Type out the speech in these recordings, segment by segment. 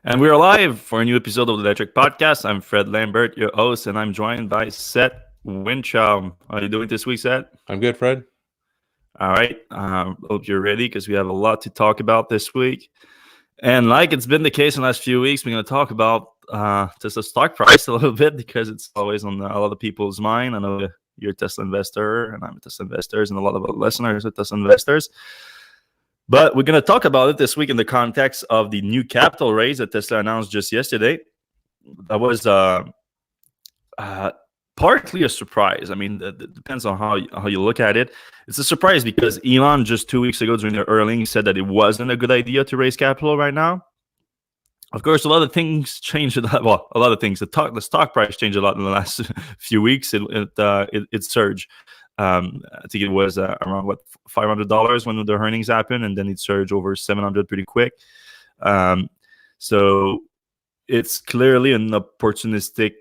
And we're live for a new episode of the Electrek Podcast. I'm Fred Lambert, your host, and I'm joined by Seth Wincham. How are you doing this week, Seth? I'm good, Fred. All right. Hope you're ready because we have a lot to talk about this week. And like it's been the case in the last few weeks, we're going to talk about just the stock price a little bit because it's always on a lot of people's mind. I know you're a Tesla investor, and I'm a Tesla investor, and a lot of our listeners are Tesla investors. But we're going to talk about it this week in the context of the new capital raise that Tesla announced just yesterday. That was partly a surprise. I mean, it depends on how you look at it. It's a surprise because Elon just 2 weeks ago during the earnings said that it wasn't a good idea to raise capital right now. Of course, a lot of things changed. Well, a lot of things. The stock price changed a lot in the last few weeks. It surged. I think it was around $500 when the earnings happened, and then it surged over $700 pretty quick. So it's clearly an opportunistic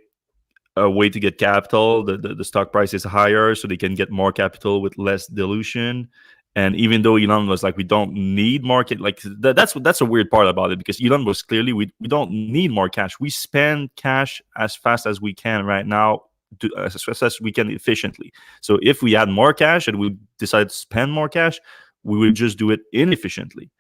way to get capital. The stock price is higher, so they can get more capital with less dilution. And even though Elon was like, we don't need market, like that's a weird part about it, because Elon was clearly, we don't need more cash. We spend cash as fast as we can right now, as fast as we can efficiently. So if we had more cash and we decide to spend more cash, we would just do it inefficiently.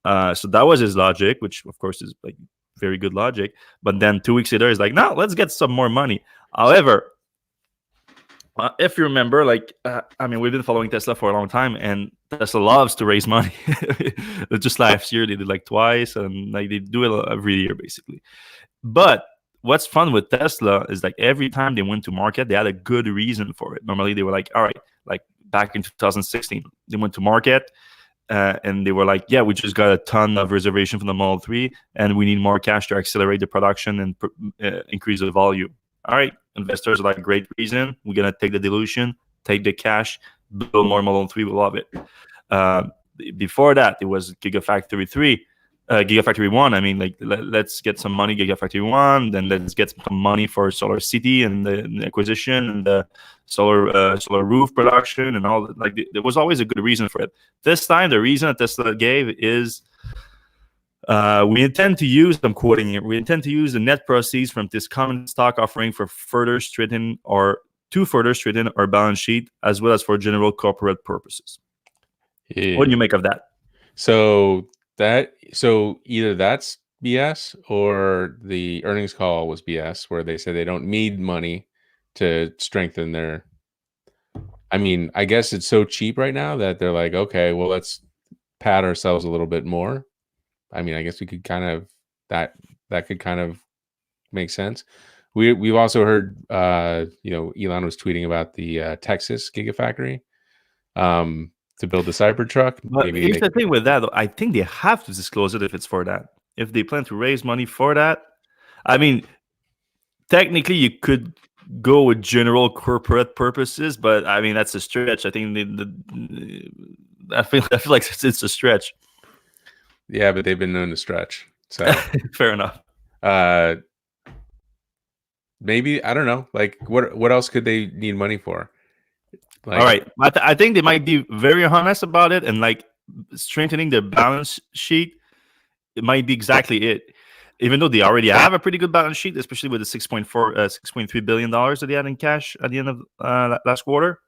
So that was his logic, which of course is like very good logic. But then 2 weeks later, he's like, no, let's get some more money. However, if you remember, we've been following Tesla for a long time, and Tesla loves to raise money. Just last year, they did like twice, and like they do it every year, basically. But what's fun with Tesla is like every time they went to market, they had a good reason for it. Normally, they were like, all right, like back in 2016, they went to market, and they were like, yeah, we just got a ton of reservation from the Model 3, and we need more cash to accelerate the production and increase the volume. All right, investors are like, great reason. We're going to take the dilution, take the cash, build more Model 3. We love it. Before that, it was Gigafactory 1. I mean, like, let's get some money, Gigafactory 1, then let's get some money for Solar City and the acquisition and the solar roof production and all that. Like, there was always a good reason for it. This time, the reason that Tesla gave is, we intend to use, I'm quoting here, we intend to use the net proceeds from this common stock offering to further strengthen our balance sheet, as well as for general corporate purposes. Yeah. What do you make of that? So either that's BS or the earnings call was BS, where they said they don't need money to strengthen their. I mean, I guess it's so cheap right now that they're like, okay, well, let's pat ourselves a little bit more. I mean, I guess we could kind of that could kind of make sense. We've also heard, Elon was tweeting about the Texas Gigafactory to build the Cybertruck. But here's the thing with that, though. I think they have to disclose it if it's for that. If they plan to raise money for that, I mean, technically you could go with general corporate purposes, but I mean that's a stretch. I think I feel like it's a stretch. Yeah, but they've been known to stretch. So fair enough. Maybe, I don't know. Like, what else could they need money for? Like, all right, I think they might be very honest about it, and like strengthening their balance sheet, it might be exactly it. Even though they already have a pretty good balance sheet, especially with the $6.3 billion that they had in cash at the end of last quarter.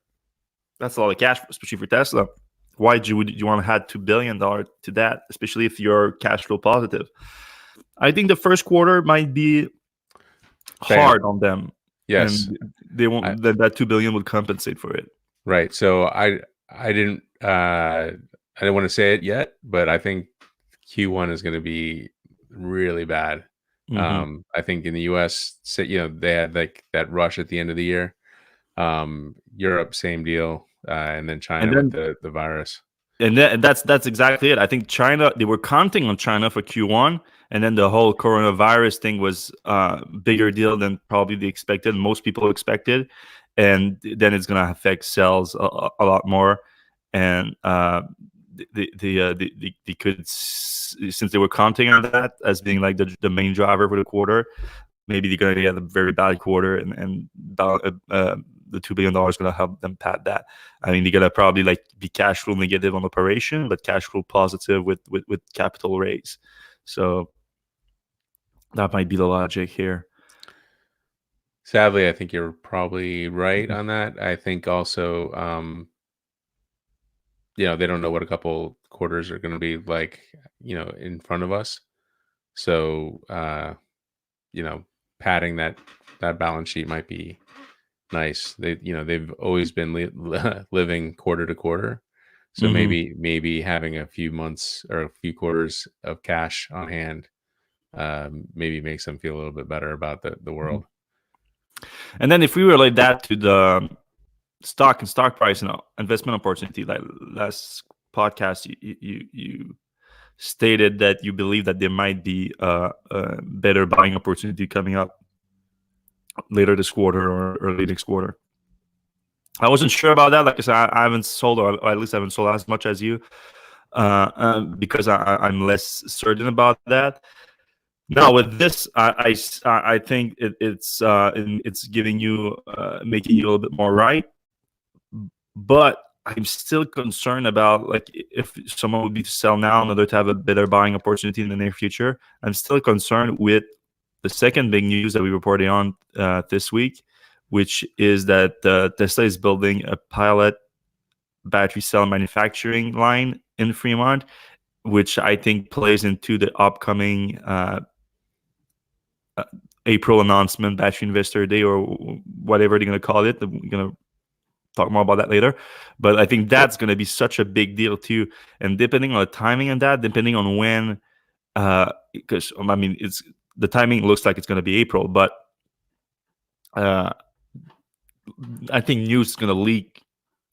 That's a lot of cash, especially for Tesla. Why would you want to add $2 billion to that, especially if you're cash flow positive? I think the first quarter might be hard on them. Yes, and they won't. That $2 billion would compensate for it. Right. So I didn't want to say it yet, but I think Q1 is going to be really bad. Mm-hmm. I think in the US, they had like that rush at the end of the year. Europe, same deal. And then China with the virus. And that's exactly it. I think China, they were counting on China for Q1, and then the whole coronavirus thing was a bigger deal than probably they expected, most people expected. And then it's going to affect sales a lot more. And they could, since they were counting on that as being like the main driver for the quarter, maybe they're going to get a very bad quarter, and the $2 billion is going to help them pad that. I mean, they're going to probably like be cash flow negative on operation, but cash flow positive with capital raise. So That might be the logic here. Sadly, I think you're probably right Mhm. on that. I think also, they don't know what a couple quarters are going to be like, in front of us. So, you know, padding that balance sheet might be nice. They've always been living quarter to quarter. So Mhm. maybe having a few months or a few quarters of cash on hand, maybe makes them feel a little bit better about the Mhm. world. And then if we relate that to the stock and stock price and investment opportunity, like last podcast, you stated that you believe that there might be a better buying opportunity coming up later this quarter or early next quarter. I wasn't sure about that. Like I said, I haven't sold, or at least I haven't sold as much as you, because I'm less certain about that. Now with this, I think it's giving you making you a little bit more right, but I'm still concerned about like if someone would be to sell now in order to have a better buying opportunity in the near future. I'm still concerned with the second big news that we reported on this week, which is that Tesla is building a pilot battery cell manufacturing line in Fremont, which I think plays into the upcoming uh, April announcement, Battery Investor Day, or whatever they're going to call it. We're going to talk more about that later. But I think that's going to be such a big deal too. And depending on the timing on that, depending on when, because I mean, it's the timing looks like it's going to be April, but uh, I think news is going to leak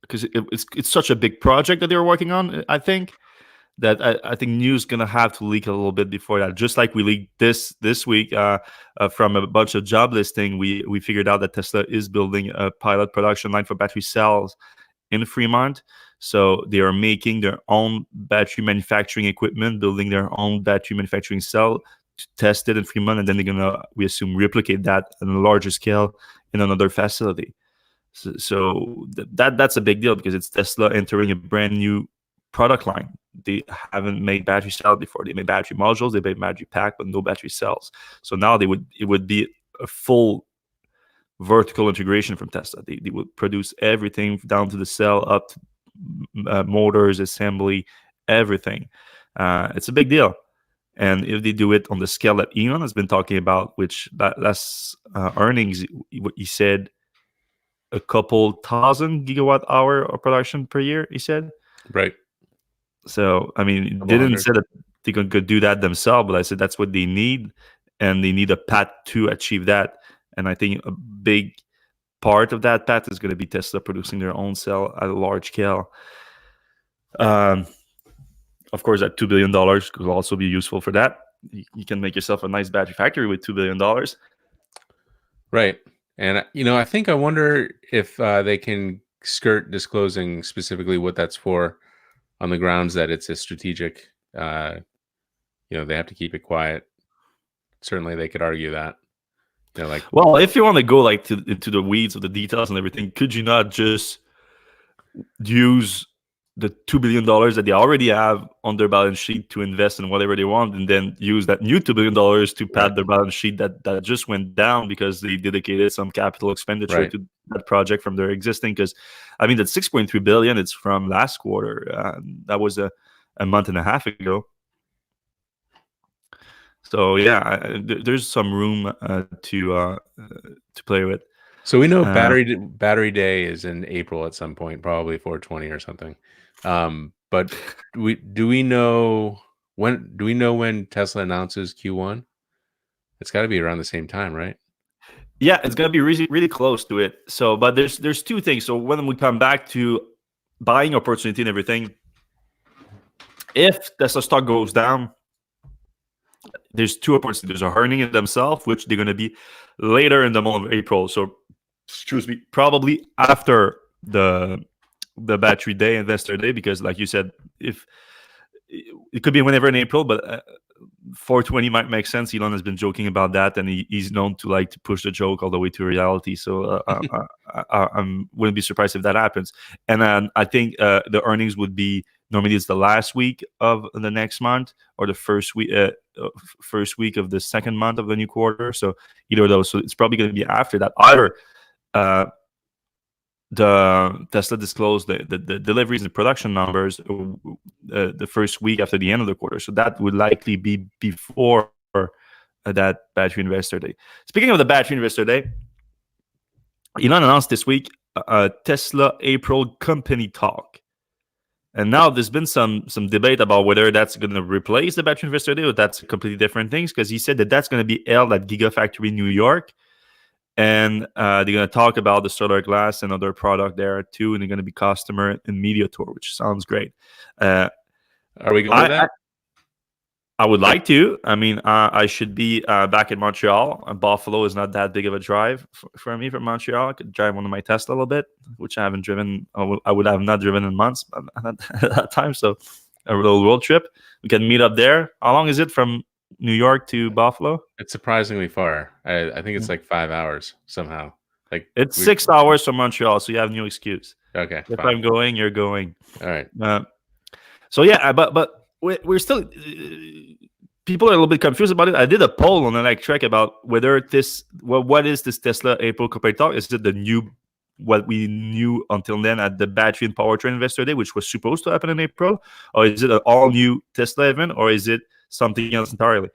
because it's such a big project that they're working on. I think that I think news gonna have to leak a little bit before that. Just like we leaked this week from a bunch of job listing, we figured out that Tesla is building a pilot production line for battery cells in Fremont. So they are making their own battery manufacturing equipment, building their own battery manufacturing cell to test it in Fremont, and then they're gonna, we assume, replicate that on a larger scale in another facility. So that's a big deal because it's Tesla entering a brand new product line. They haven't made battery cells before. They made battery modules, they made battery pack, but no battery cells. So now it would be a full vertical integration from Tesla. They would produce everything down to the cell, up to motors, assembly, everything. It's a big deal. And if they do it on the scale that Elon has been talking about, which that last earnings, he said a couple thousand gigawatt hour of production per year, he said. Right. So, I mean, Couple didn't hundred. say that they could do that themselves, but I said that's what they need, and they need a path to achieve that. And I think a big part of that path is going to be Tesla producing their own cell at a large scale. Um, of course, that $2 billion could also be useful for that. You can make yourself a nice battery factory with $2 billion. Right. And I think I wonder if they can skirt disclosing specifically what that's for, on the grounds that it's a strategic. They have to keep it quiet. Certainly, they could argue that. Like, Well, if you want to go like into the weeds of the details and everything, could you not just use the $2 billion that they already have on their balance sheet to invest in whatever they want, and then use that new $2 billion to right, pad their balance sheet that just went down because they dedicated some capital expenditure right, to that project from their existing? Because I mean, that 6.3 billion, it's from last quarter. That was a month and a half ago. So yeah, there's some room to play with. So we know Uh, battery day is in April at some point, probably 420 or something. But do we know when Tesla announces Q1? It's got to be around the same time, right? Yeah, it's gonna be really really close to it. So, but there's two things. So when we come back to buying opportunity and everything, if Tesla stock goes down, there's two opportunities. There's a earning in themselves, which they're gonna be later in the month of April. So, excuse me, probably after the battery day, investor day, because like you said, if it could be whenever in April, but 420 might make sense. Elon has been joking about that, and he's known to like to push the joke all the way to reality. So I wouldn't be surprised if that happens. And I think the earnings would be Normally, it's the last week of the next month or the first week of the second month of the new quarter. So either of those. So it's probably going to be after that. Either the Tesla disclosed the deliveries and production numbers the first week after the end of the quarter. So that would likely be before that Battery Investor Day. Speaking of the Battery Investor Day, Elon announced this week a Tesla April company talk. And now there's been some debate about whether that's going to replace the Battery Investor Day or that's completely different things, because he said that that's going to be held at Gigafactory New York. And they're going to talk about the solar glass and other product there too. And they're going to be customer and media tour, which sounds great. Are we going to that? I would like to. I mean, I should be back in Montreal. Buffalo is not that big of a drive for me from Montreal. I could drive one of my Tesla a little bit, which I haven't driven. I would have not driven in months at that time. So a little road trip. We can meet up there. How long is it from New York to Buffalo? It's surprisingly far. I think it's like 5 hours somehow. Like it's 6 hours from Montreal, so you have no excuse. Okay. If I'm going, you're going. All right. So yeah, but we're still people are a little bit confused about it. I did a poll on Electrek about whether what is this Tesla April company talk? Is it the new what we knew until then at the Battery and Powertrain Investor Day, which was supposed to happen in April, or is it an all new Tesla event, or is it something else entirely?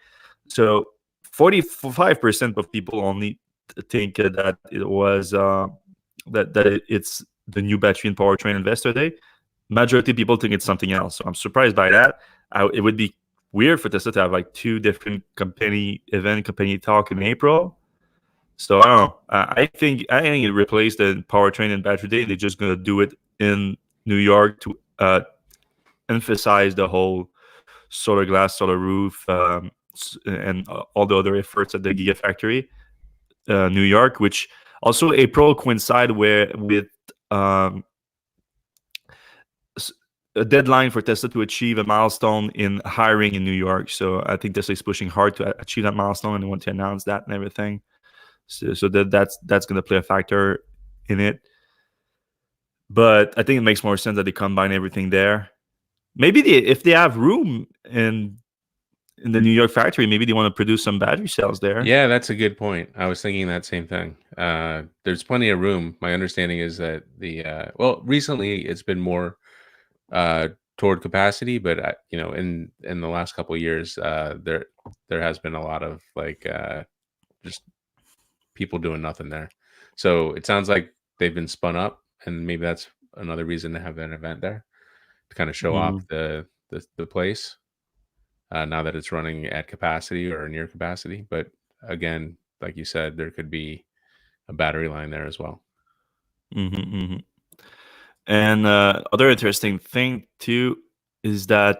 So 45% of people only think that it was that it's the new Battery and Powertrain Investor Day. Majority of people think it's something else. So I'm surprised by that. It would be weird for Tesla to have like two different company talk in April. So I don't know. I think it replaced the Powertrain and Battery Day. They're just gonna do it in New York to emphasize the whole solar glass, solar roof, and all the other efforts at the Gigafactory New York, which also April coincide with a deadline for Tesla to achieve a milestone in hiring in New York. So I think Tesla is pushing hard to achieve that milestone, and they want to announce that and everything. So that's going to play a factor in it. But I think it makes more sense that they combine everything there. Maybe if they have room in the New York factory, maybe they want to produce some battery cells there. Yeah, that's a good point. I was thinking that same thing. There's plenty of room. My understanding is that recently it's been more toward capacity, but in the last couple of years, there has been a lot of just people doing nothing there. So it sounds like they've been spun up, and maybe that's another reason to have an event there to kind of show off the place now that it's running at capacity or near capacity. But again, like you said, there could be a battery line there as well. And other interesting thing too is that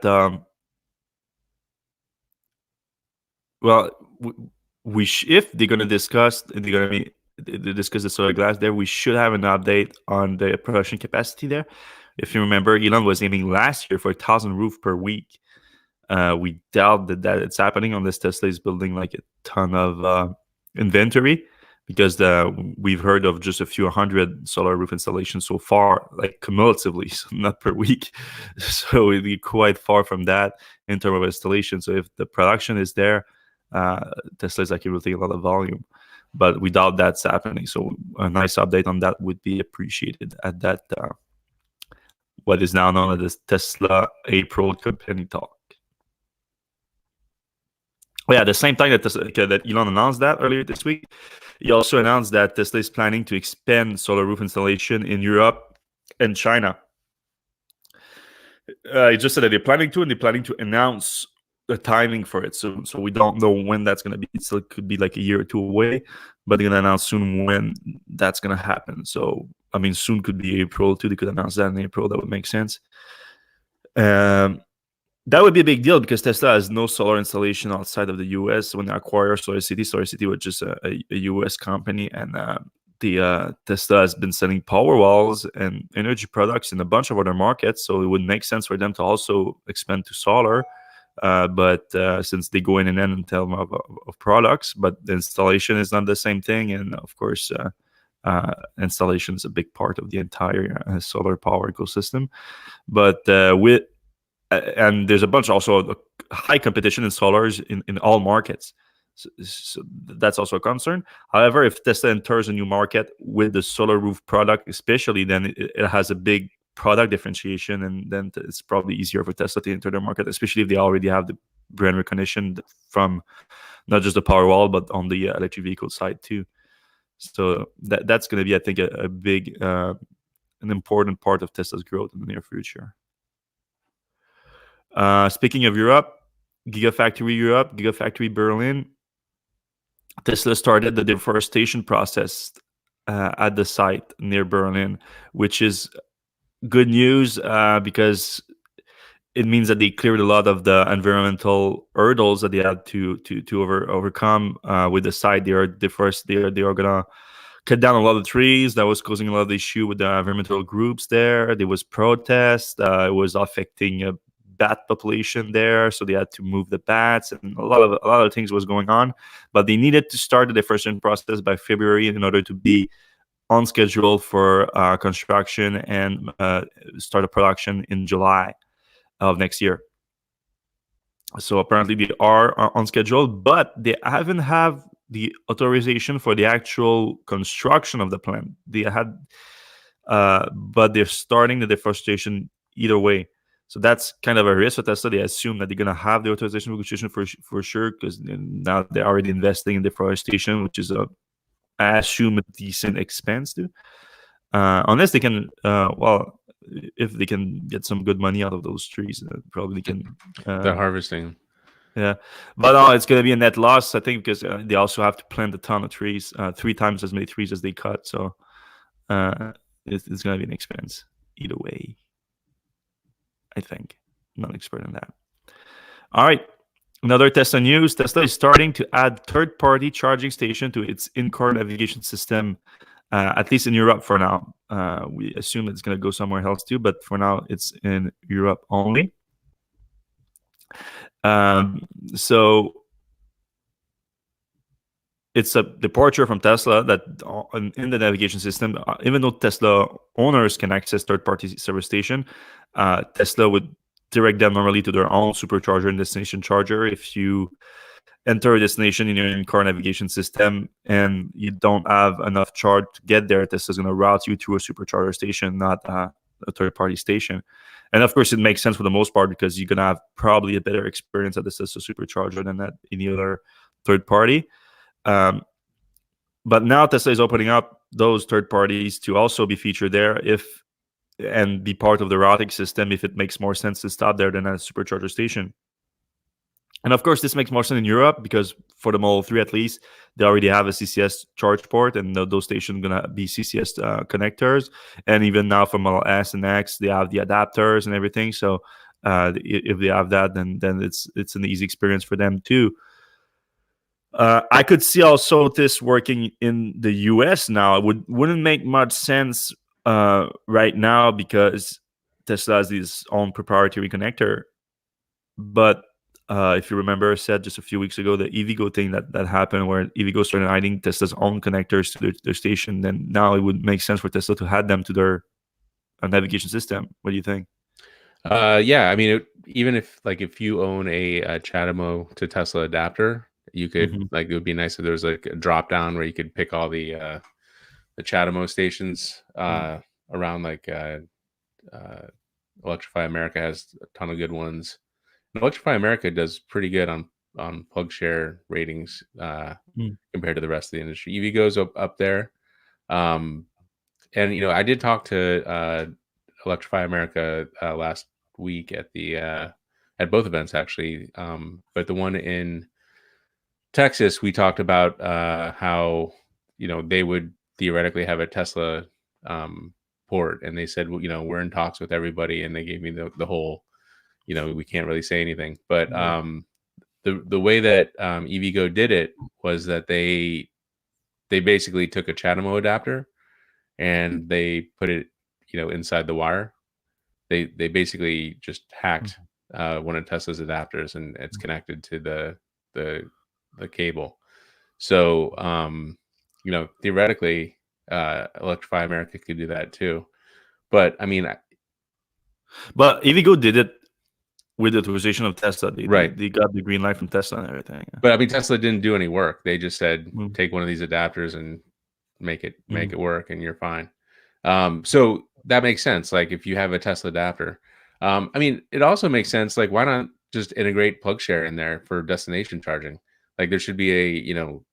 if they're going to discuss the solar glass there, we should have an update on the production capacity there. If you remember, Elon was aiming last year for 1,000 roofs per week. We doubt that it's happening unless Tesla is building like a ton of inventory, because we've heard of just a few hundred solar roof installations so far, like cumulatively, so not per week. So it'd be quite far from that in terms of installation. So if the production is there, Tesla is actually taking a lot of volume, but we doubt that's happening. So a nice update on that would be appreciated at that what is now known as Tesla April company talk. Oh, yeah, the same time that Elon announced that earlier this week, he also announced that Tesla is planning to expand solar roof installation in Europe and China. He just said that they're planning to announce the timing for it. So we don't know when that's going to be. So it could be like a year or two away, but they're going to announce soon when that's going to happen. So, I mean, soon could be April too. They could announce that in April. That would make sense. That would be a big deal because Tesla has no solar installation outside of the U.S. When they acquire SolarCity was just a U.S. company, and the Tesla has been selling Powerwalls and energy products in a bunch of other markets. So it would make sense for them to also expand to solar. But since they go in and end in terms of products, but the installation is not the same thing, and of course, installation is a big part of the entire solar power ecosystem. But and there's a bunch also of high competition installers in all markets. So that's also a concern. However, if Tesla enters a new market with the solar roof product, especially, then it has a big product differentiation, and then it's probably easier for Tesla to enter the market, especially if they already have the brand recognition from not just the Powerwall, but on the electric vehicle side too. So that's going to be, I think, a big, an important part of Tesla's growth in the near future. Speaking of Europe, Gigafactory Berlin, Tesla started the deforestation process at the site near Berlin, which is good news because it means that they cleared a lot of the environmental hurdles that they had to overcome with the site. They are gonna cut down a lot of trees that was causing a lot of issue with the environmental groups there. There was protest. It was affecting a bat population there, so they had to move the bats, and a lot of things was going on. But they needed to start the deforestation process by February in order to be on schedule for construction and start a production in July of next year. So apparently they are on schedule, but they haven't have the authorization for the actual construction of the plant. They had, but they're starting the deforestation either way. So that's kind of a risk for Tesla. They assume that they're going to have the authorization for sure, because now they're already investing in deforestation, which is I assume a decent expense too. Unless they can, if they can get some good money out of those trees, probably can. The harvesting. Yeah, but it's going to be a net loss, I think, because they also have to plant a ton of trees, 3 times as many trees as they cut. So it's going to be an expense either way, I think. I'm not an expert in that. All right. Another Tesla news. Tesla is starting to add third-party charging station to its in-car navigation system, at least in Europe for now. We assume it's going to go somewhere else too, but for now it's in Europe only. So it's a departure from Tesla that in the navigation system, even though Tesla owners can access third-party service station, Tesla would direct them normally to their own supercharger and destination charger. If you enter a destination in your in-car navigation system and you don't have enough charge to get there, Tesla's going to route you to a supercharger station, not a third-party station. And of course, it makes sense for the most part because you're going to have probably a better experience at the Tesla supercharger than at any other third party. But now Tesla is opening up those third parties to also be featured there and be part of the routing system if it makes more sense to stop there than at a supercharger station. And of course, this makes more sense in Europe because for the Model 3 at least, they already have a CCS charge port, and those stations are going to be CCS connectors. And even now for Model S and X, they have the adapters and everything. So if they have that, then it's an easy experience for them too. I could see also this working in the US now. It wouldn't make much sense right now because Tesla has its own proprietary connector. But if you remember, I said just a few weeks ago the EVgo thing that happened where EVgo started adding Tesla's own connectors to their station. Then now it would make sense for Tesla to add them to their navigation system. What do you think? Yeah, I mean, even if you own a CHAdeMO to Tesla adapter, you could it would be nice if there was like a drop down where you could pick all the CHAdeMO stations around. Like Electrify America has a ton of good ones. And Electrify America does pretty good on PlugShare ratings compared to the rest of the industry. EVgo's up there, and I did talk to Electrify America last week at both events actually, but the one in Texas, we talked about how they would theoretically have a Tesla port, and they said, well, we're in talks with everybody, and they gave me the whole, we can't really say anything, but the way that EVgo did it was that they basically took a CHAdeMO adapter and they put it inside the wire. They basically just hacked one of Tesla's adapters, and it's connected to the cable. So theoretically Electrify America could do that too, but I mean, but EVgo did it with the authorization of Tesla, Right. they got the green light from Tesla and everything. But I mean, Tesla didn't do any work. They just said, Mm, take one of these adapters and make it mm, work, and you're fine. So that makes sense. Like if you have a Tesla adapter, I mean, it also makes sense. Like why not just integrate PlugShare in there for destination charging? Like there should be a,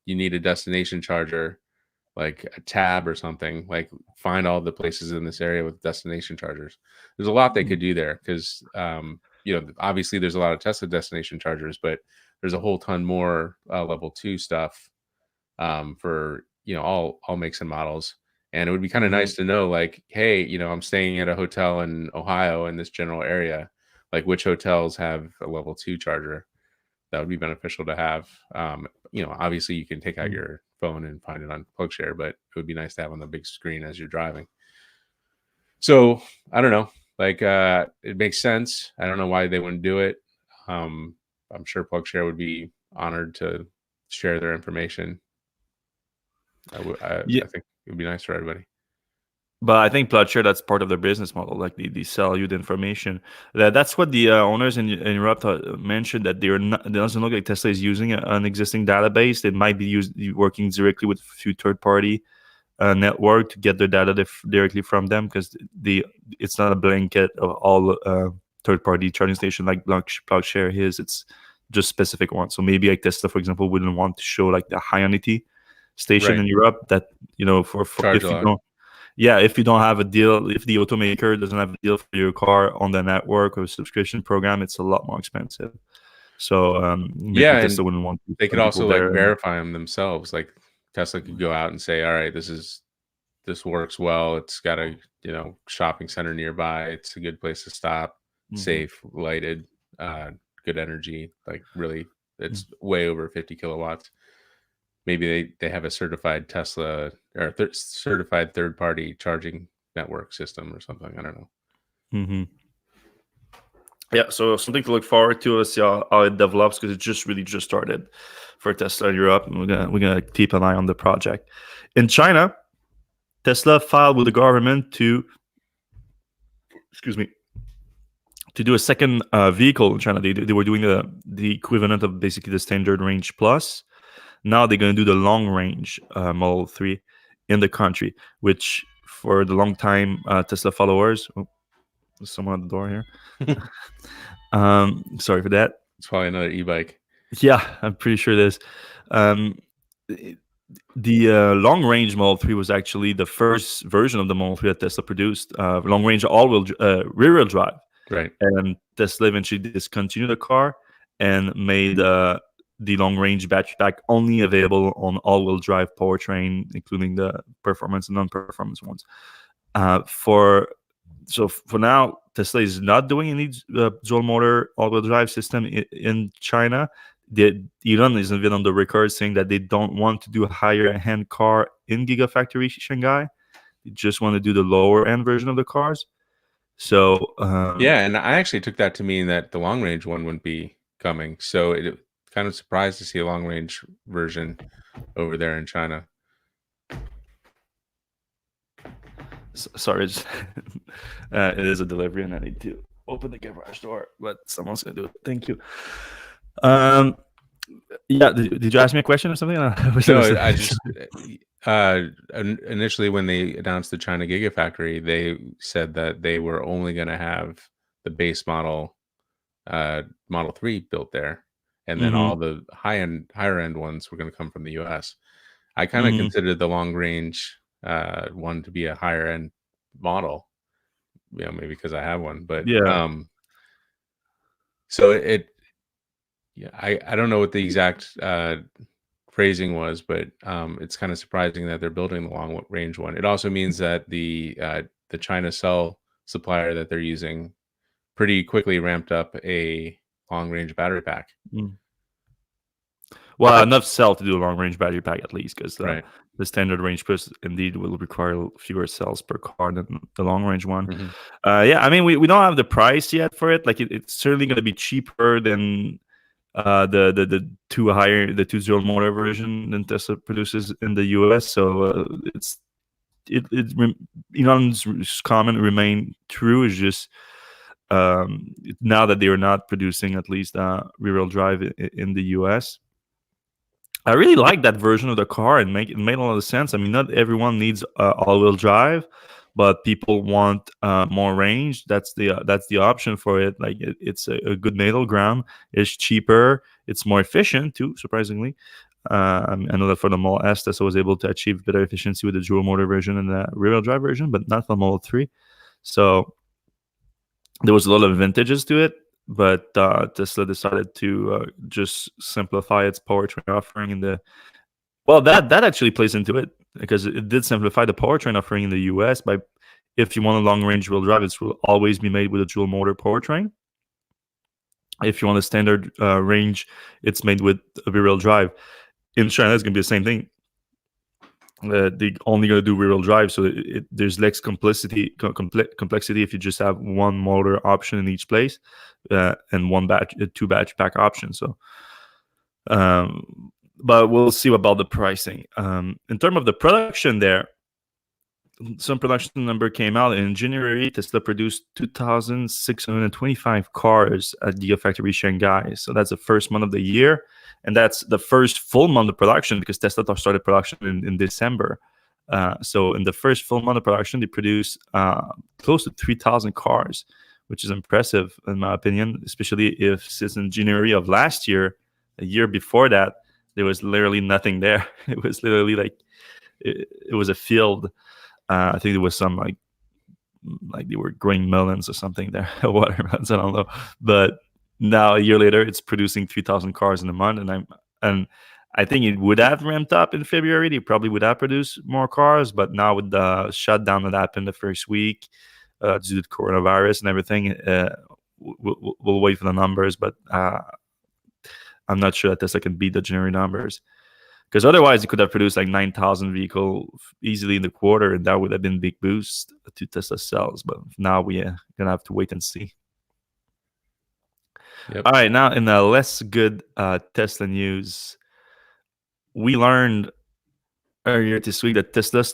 you need a destination charger, like a tab or something. Like find all the places in this area with destination chargers. There's a lot they mm, could do there because, obviously there's a lot of Tesla destination chargers, but there's a whole ton more level 2 stuff for all makes and models. And it would be kind of mhm, nice to know, like, hey, I'm staying at a hotel in Ohio in this general area, like which hotels have a level 2 charger. That would be beneficial to have. Obviously you can take out mm. your phone and find it on PlugShare, but it would be nice to have on the big screen as you're driving. So I don't know, like it makes sense. I don't know why they wouldn't do it. um I'm sure PlugShare would be honored to share their information. Yeah, I think it would be nice for everybody. but I think Plotshare, that's part of their business model. Like they sell you the information. That's what the owners in Europe mentioned, that it doesn't look like Tesla is using an existing database. They might be working directly with a few third party network to get their data directly from them, because it's not a blanket of all third party charging station like Plotshare is. It's just specific ones. So maybe like Tesla, for example, wouldn't want to show like the Hyundai station Right. in Europe that for Charge if a you lot. don't, yeah, if you don't have a deal, if the automaker doesn't have a deal for your car on the network or subscription program, it's a lot more expensive. So maybe Yeah, and Tesla wouldn't want to they could send people also like there. verify them themselves. Like Tesla could go out and say, "All right, this works well. It's got a shopping center nearby. It's a good place to stop. Mhm. Safe, lighted, good energy. Like really, it's way over 50 kilowatts. Maybe they have a certified Tesla or certified third party charging network system or something. I don't know. Mm-hmm. Yeah, so something to look forward to. Let's see how it develops, because it just started for Tesla in Europe, and we're gonna keep an eye on the project. In China, Tesla filed with the government to, excuse me, to do a second vehicle in China. They were doing the equivalent of basically the standard range plus. Now they're going to do the long range Model 3 in the country, which for the long time Tesla followers. Oh, there's someone at the door here. Sorry for that. It's probably another e-bike. Yeah, I'm pretty sure it is. Um, the long range Model 3 was actually the first version of the Model 3 that Tesla produced. Long range rear wheel drive. Right. And Tesla eventually discontinued the car and made the long range battery pack only available on all-wheel drive powertrain, including the performance and non-performance ones. For now, Tesla is not doing any dual motor all-wheel drive system in China. Elon is even on the record saying that they don't want to do a higher-end car in Gigafactory Shanghai. They just want to do the lower-end version of the cars. So Yeah, and I actually took that to mean that the long range one wouldn't be coming. So it kind of surprised to see a long range version over there in China. sorry, it is a delivery, and I need to open the garage door, but someone's gonna do it. Thank you. Yeah, did you ask me a question or something? No, I just initially when they announced the China Gigafactory, they said that they were only going to have the base model Model 3 built there, and then Mm-hmm, all the higher end ones were going to come from the US. I kind of mm-hmm. considered the long range one to be a higher end model, maybe because I have one, but Yeah. so yeah, I don't know what the exact phrasing was, but it's kind of surprising that they're building the long range one. It also means that the China cell supplier that they're using pretty quickly ramped up a long range battery pack. Mm. Well, enough cell to do a long range battery pack at least, because Right. the standard range plus indeed will require fewer cells per car than the long range one. Mm-hmm. Yeah, I mean we don't have the price yet for it. Like it's certainly going to be cheaper than the two dual motor version than Tesla produces in the US. So Elon's comment remain true. Is just now that they are not producing at least rear-wheel drive in the US. I really like that version of the car, and it made a lot of sense. I mean, not everyone needs all-wheel drive, but people want more range. That's the option for it. Like it's a good middle ground. It's cheaper. It's more efficient too, surprisingly. I know that for the Model S, Tesla was able to achieve better efficiency with the dual motor version and the rear-wheel drive version, but not for the Model 3. So there was a lot of advantages to it, but Tesla decided to just simplify its powertrain offering in the. Well, that actually plays into it because it did simplify the powertrain offering in the US. By if you want a long range wheel drive, it will always be made with a dual motor powertrain. If you want a standard range, it's made with a rear-wheel drive. In China, it's going to be the same thing. They're only going to do rear-wheel drive, so there's less complexity if you just have one motor option in each place and two batch pack options. So, but we'll see about the pricing. In terms of the production, there, some production number came out in January. Tesla produced 2,625 cars at Gigafactory Shanghai. So that's the first month of the year. And that's the first full month of production because Tesla started production in December. So in the first full month of production, they produced close to 3,000 cars, which is impressive in my opinion, especially if since in January of last year, a year before that, there was literally nothing there. It was literally like, it was a field. I think there was some like they were growing melons or something there, watermelons. I don't know. But now a year later, it's producing 3,000 cars in a month, and I think it would have ramped up in February. They probably would have produced more cars, but now with the shutdown that happened the first week due to the coronavirus and everything, we'll wait for the numbers. But I'm not sure that Tesla can beat the January numbers. Because otherwise, it could have produced like 9,000 vehicles easily in the quarter, and that would have been a big boost to Tesla sales. But now we're going to have to wait and see. Yep. All right, now in the less good Tesla news, we learned earlier this week that Tesla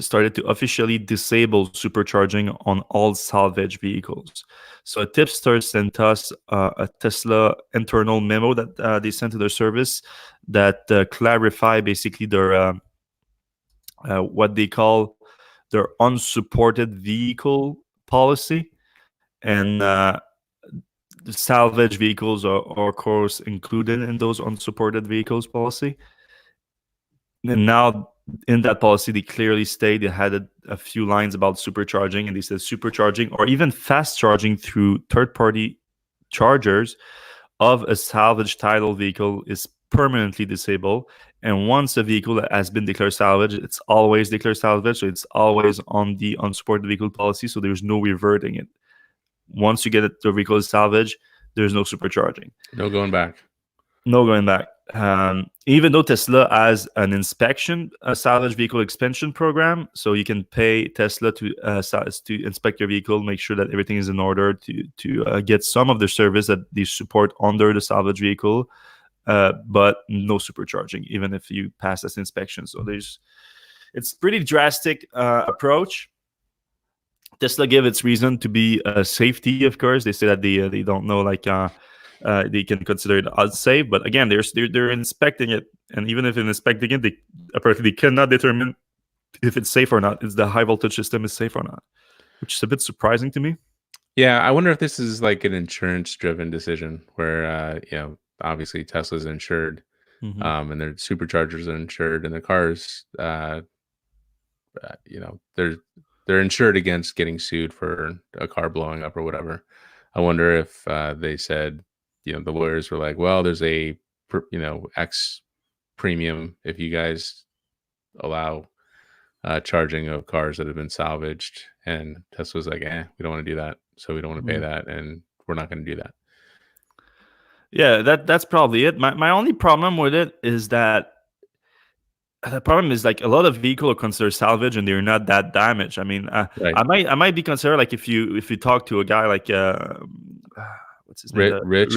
started to officially disable supercharging on all salvage vehicles. So a tipster sent us a Tesla internal memo that they sent to their service that clarify basically their what they call their unsupported vehicle policy, and the salvage vehicles are of course included in those unsupported vehicles policy. And now in that policy, they clearly state they had a few lines about supercharging, and they said supercharging or even fast charging through third-party chargers of a salvage title vehicle is permanently disabled. And once a vehicle has been declared salvage, it's always declared salvage, so it's always on the unsupported vehicle policy, so there's no reverting it. Once you get it, the vehicle is salvage, there's no supercharging. No going back. No going back. Even though Tesla has an inspection, a salvage vehicle expansion program, so you can pay Tesla to inspect your vehicle, make sure that everything is in order to get some of the service that they support under the salvage vehicle, but no supercharging, even if you pass this inspection. So it's pretty drastic approach. Tesla gave its reason to be safety, of course. They say that they don't know, like they can consider it unsafe, but again, they're inspecting it, and even if in inspecting it, apparently they cannot determine if it's safe or not. It's the high voltage system is safe or not, which is a bit surprising to me. Yeah, I wonder if this is like an insurance-driven decision where obviously Tesla's insured, and their superchargers are insured, and the cars, they're insured against getting sued for a car blowing up or whatever. I wonder if they said, the lawyers were like, well, there's a, X premium if you guys allow charging of cars that have been salvaged. And Tesla's like, we don't want to do that. So we don't want to pay that. And we're not going to do that. Yeah, that's probably it. My only problem with it is that the problem is like a lot of vehicles are considered salvage and they're not that damaged. I mean, right. I might be considered like if you talk to a guy like what's his name, the Rich,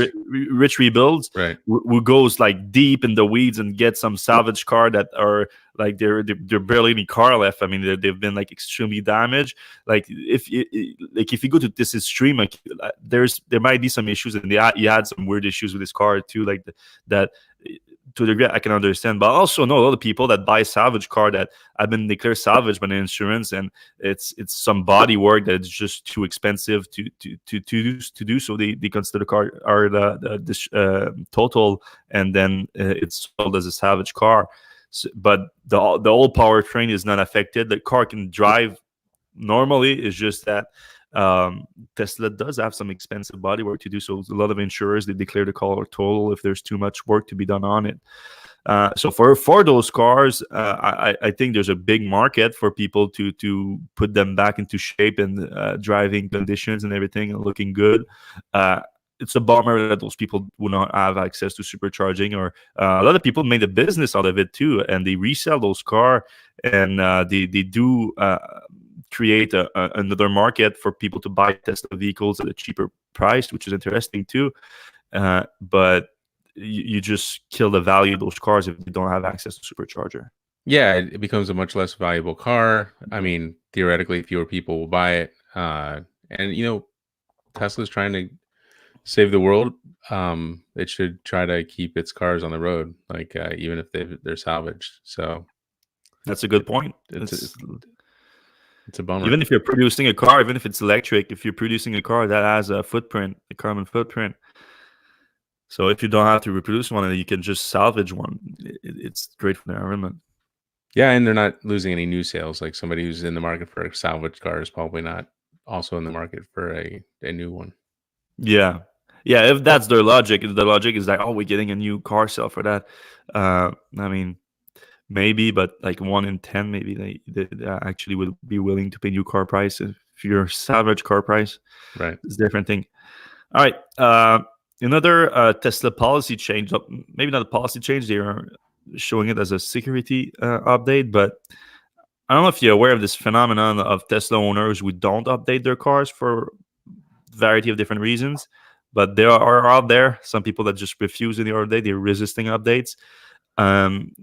Rich Rebuilds, right? who goes like deep in the weeds and gets some salvage car that are like they're barely any car left. I mean, they've been like extremely damaged. Like if you go to this stream, like there might be some issues, and he had some weird issues with his car too, like that. To a degree, I can understand, but I also know a lot of people that buy salvage car that have been declared salvage by the insurance, and it's some body work that's just too expensive to do. So they consider the car or total, and then it's sold as a salvage car. So, but the old powertrain is not affected. The car can drive normally. It's just that Tesla does have some expensive bodywork to do. So a lot of insurers, they declare the car total if there's too much work to be done on it. So for those cars, I think there's a big market for people to put them back into shape and driving conditions and everything and looking good. It's a bummer that those people will not have access to supercharging, or a lot of people made a business out of it too, and they resell those cars, and they do create another market for people to buy Tesla vehicles at a cheaper price, which is interesting too. But you just kill the value of those cars if you don't have access to supercharger. Yeah, it becomes a much less valuable car. I mean, theoretically, fewer people will buy it. And Tesla's trying to save the world. It should try to keep its cars on the road, like even if they're salvaged. So that's a good point. It's a bummer. Even if you're producing a car, even if it's electric, if you're producing a car that has a carbon footprint. So if you don't have to reproduce one, you can just salvage one. It's great for the environment. Yeah, and they're not losing any new sales. Like somebody who's in the market for a salvage car is probably not also in the market for a new one. Yeah. If that's their logic, the logic is like, oh, we're getting a new car sale for that. I mean, maybe, but like 1 in 10, maybe they actually would be willing to pay new car price. If you're salvage car price, right? It's a different thing. All right. Another Tesla policy change, maybe not a policy change, they are showing it as a security update, but I don't know if you're aware of this phenomenon of Tesla owners who don't update their cars for a variety of different reasons, but there are out there some people that just refuse in the update. They're resisting updates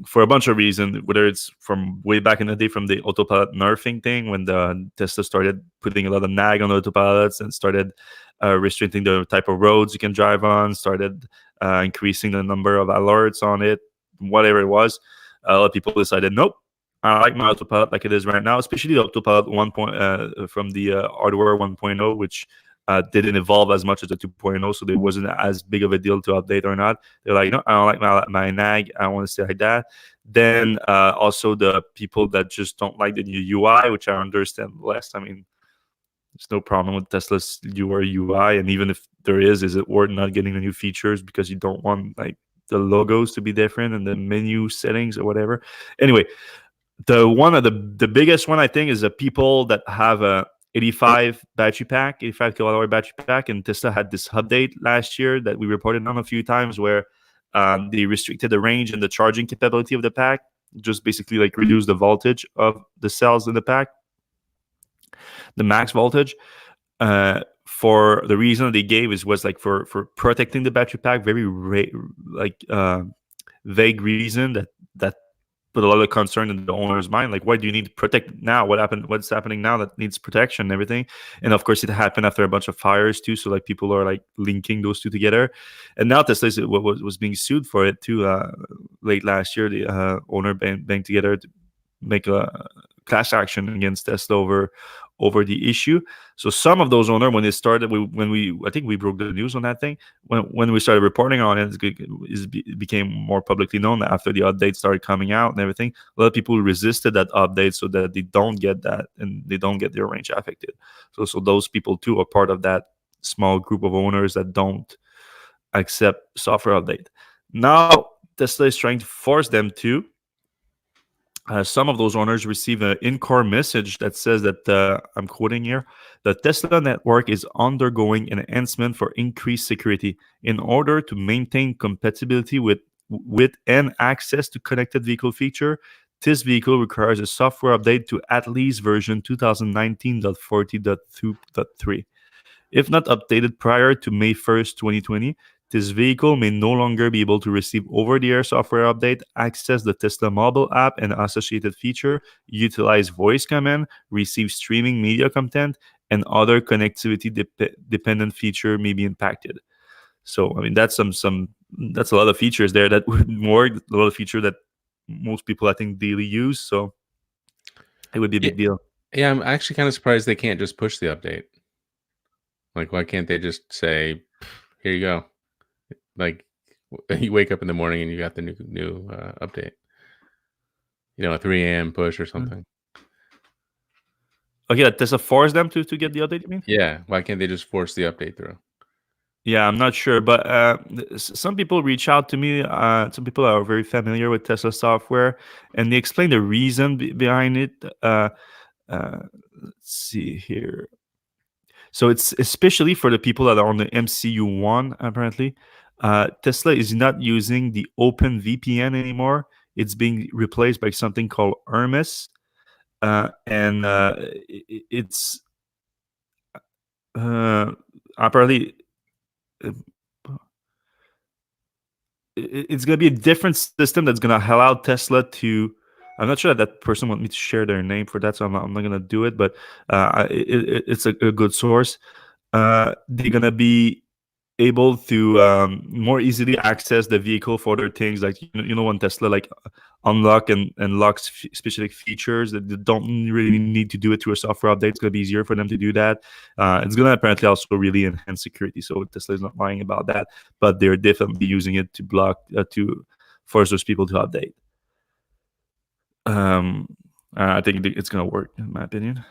for a bunch of reasons, whether it's from way back in the day from the autopilot nerfing thing when the Tesla started putting a lot of nag on autopilots and started restricting the type of roads you can drive on, started increasing the number of alerts on it, whatever it was. A lot of people decided, nope, I like my autopilot like it is right now, especially the autopilot from the hardware 1.0, which didn't evolve as much as the 2.0, so there wasn't as big of a deal to update or not. They're like, no, I don't like my nag. I want to stay like that. Then also the people that just don't like the new UI, which I understand less. I mean, there's no problem with Tesla's UI, and even if there is it worth not getting the new features because you don't want like the logos to be different and the menu settings or whatever? Anyway, the biggest one I think is the people that have a 85 kilowatt hour battery pack, and Tesla had this update last year that we reported on a few times where they restricted the range and the charging capability of the pack, just basically like reduce the voltage of the cells in the pack, the max voltage. For the reason they gave was like for protecting the battery pack, very vague reason that put a lot of concern in the owner's mind. Like, why do you need to protect now? What's happening now that needs protection and everything? And of course, it happened after a bunch of fires too. So like people are like linking those two together. And now Tesla was being sued for it too. Late last year, the owner banged together to make a class action against Tesla over the issue. So some of those owners, when they started, I think we broke the news on that thing. When we started reporting on it, it became more publicly known after the update started coming out and everything. A lot of people resisted that update so that they don't get that and they don't get their range affected. So those people too are part of that small group of owners that don't accept software update. Now Tesla is trying to force them to. Some of those owners receive an in-car message that says that, I'm quoting here, the Tesla network is undergoing an enhancement for increased security in order to maintain compatibility with and access to connected vehicle feature. This vehicle requires a software update to at least version 2019.40.2.3. If not updated prior to May 1st, 2020, this vehicle may no longer be able to receive over-the-air software update, access the Tesla mobile app and associated feature, utilize voice command, receive streaming media content, and other connectivity dependent feature may be impacted. So I mean that's that's a lot of features there that would work, a lot of feature that most people I think daily use. So it would be a big deal. Yeah, I'm actually kind of surprised they can't just push the update. Like, why can't they just say, "Here you go"? Like, you wake up in the morning and you got the new update. A 3 a.m. push or something. Okay, that Tesla force them to get the update, you mean? Yeah, why can't they just force the update through? Yeah, I'm not sure, but some people reach out to me. Some people are very familiar with Tesla software, and they explain the reason behind it. Let's see here. So it's especially for the people that are on the MCU1, apparently. Tesla is not using the Open VPN anymore. It's being replaced by something called Hermes. And it's apparently it's going to be a different system that's going to allow Tesla to. I'm not sure that person wants me to share their name for that, so I'm not going to do it. But it's a good source. They're going to be able to more easily access the vehicle for other things, like when Tesla like unlock and locks specific features that they don't really need to do it through a software update. It's going to be easier for them to do that. It's going to apparently also really enhance security, so Tesla is not lying about that, but they're definitely using it to block to force those people to update. I think it's going to work, in my opinion,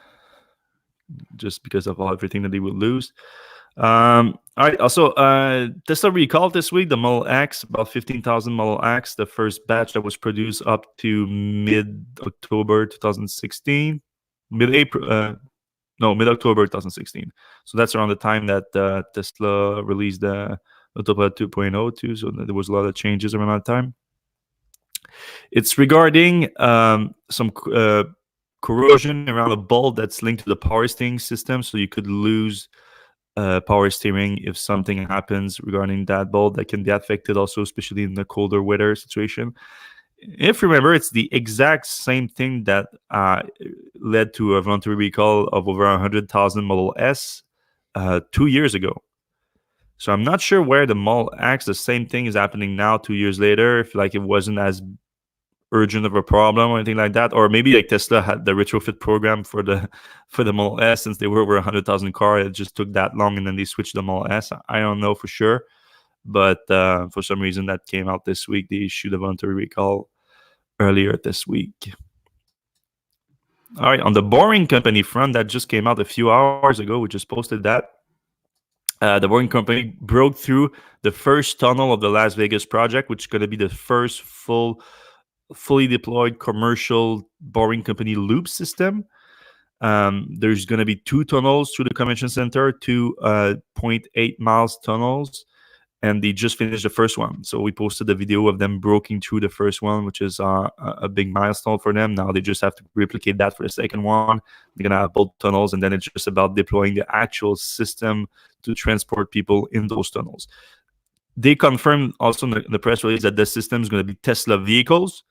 just because of everything that they will lose. All right. Also, Tesla recalled this week the Model X, about 15,000 Model X, the first batch that was produced up to mid-October 2016, mid-October 2016. So that's around the time that Tesla released the Autopilot 2.0 too. So there was a lot of changes around that time. It's regarding some corrosion around a bolt that's linked to the power steering system, so you could lose power steering if something happens regarding that bolt. That can be affected also, especially in the colder weather situation. If you remember, it's the exact same thing that led to a voluntary recall of over 100,000 Model S 2 years ago. So I'm not sure where the Model X, the same thing is happening now 2 years later, if like it wasn't as urgent of a problem or anything like that, or maybe like Tesla had the retrofit program for the Model S, since they were over 100,000 car, it just took that long and then they switched the Model S. I don't know for sure, but for some reason that came out this week. They issued a voluntary recall earlier this week. All right, on the Boring Company front, that just came out a few hours ago. We just posted that. The Boring Company broke through the first tunnel of the Las Vegas project, which is going to be the first fully deployed commercial Boring Company loop system. There's going to be 2 tunnels through the convention center, 2 0.8 miles tunnels, and they just finished the first one. So we posted a video of them breaking through the first one, which is a big milestone for them. Now they just have to replicate that for the second one. They're going to have both tunnels, and then it's just about deploying the actual system to transport people in those tunnels. They confirmed also in the press release that the system is going to be Tesla vehicles.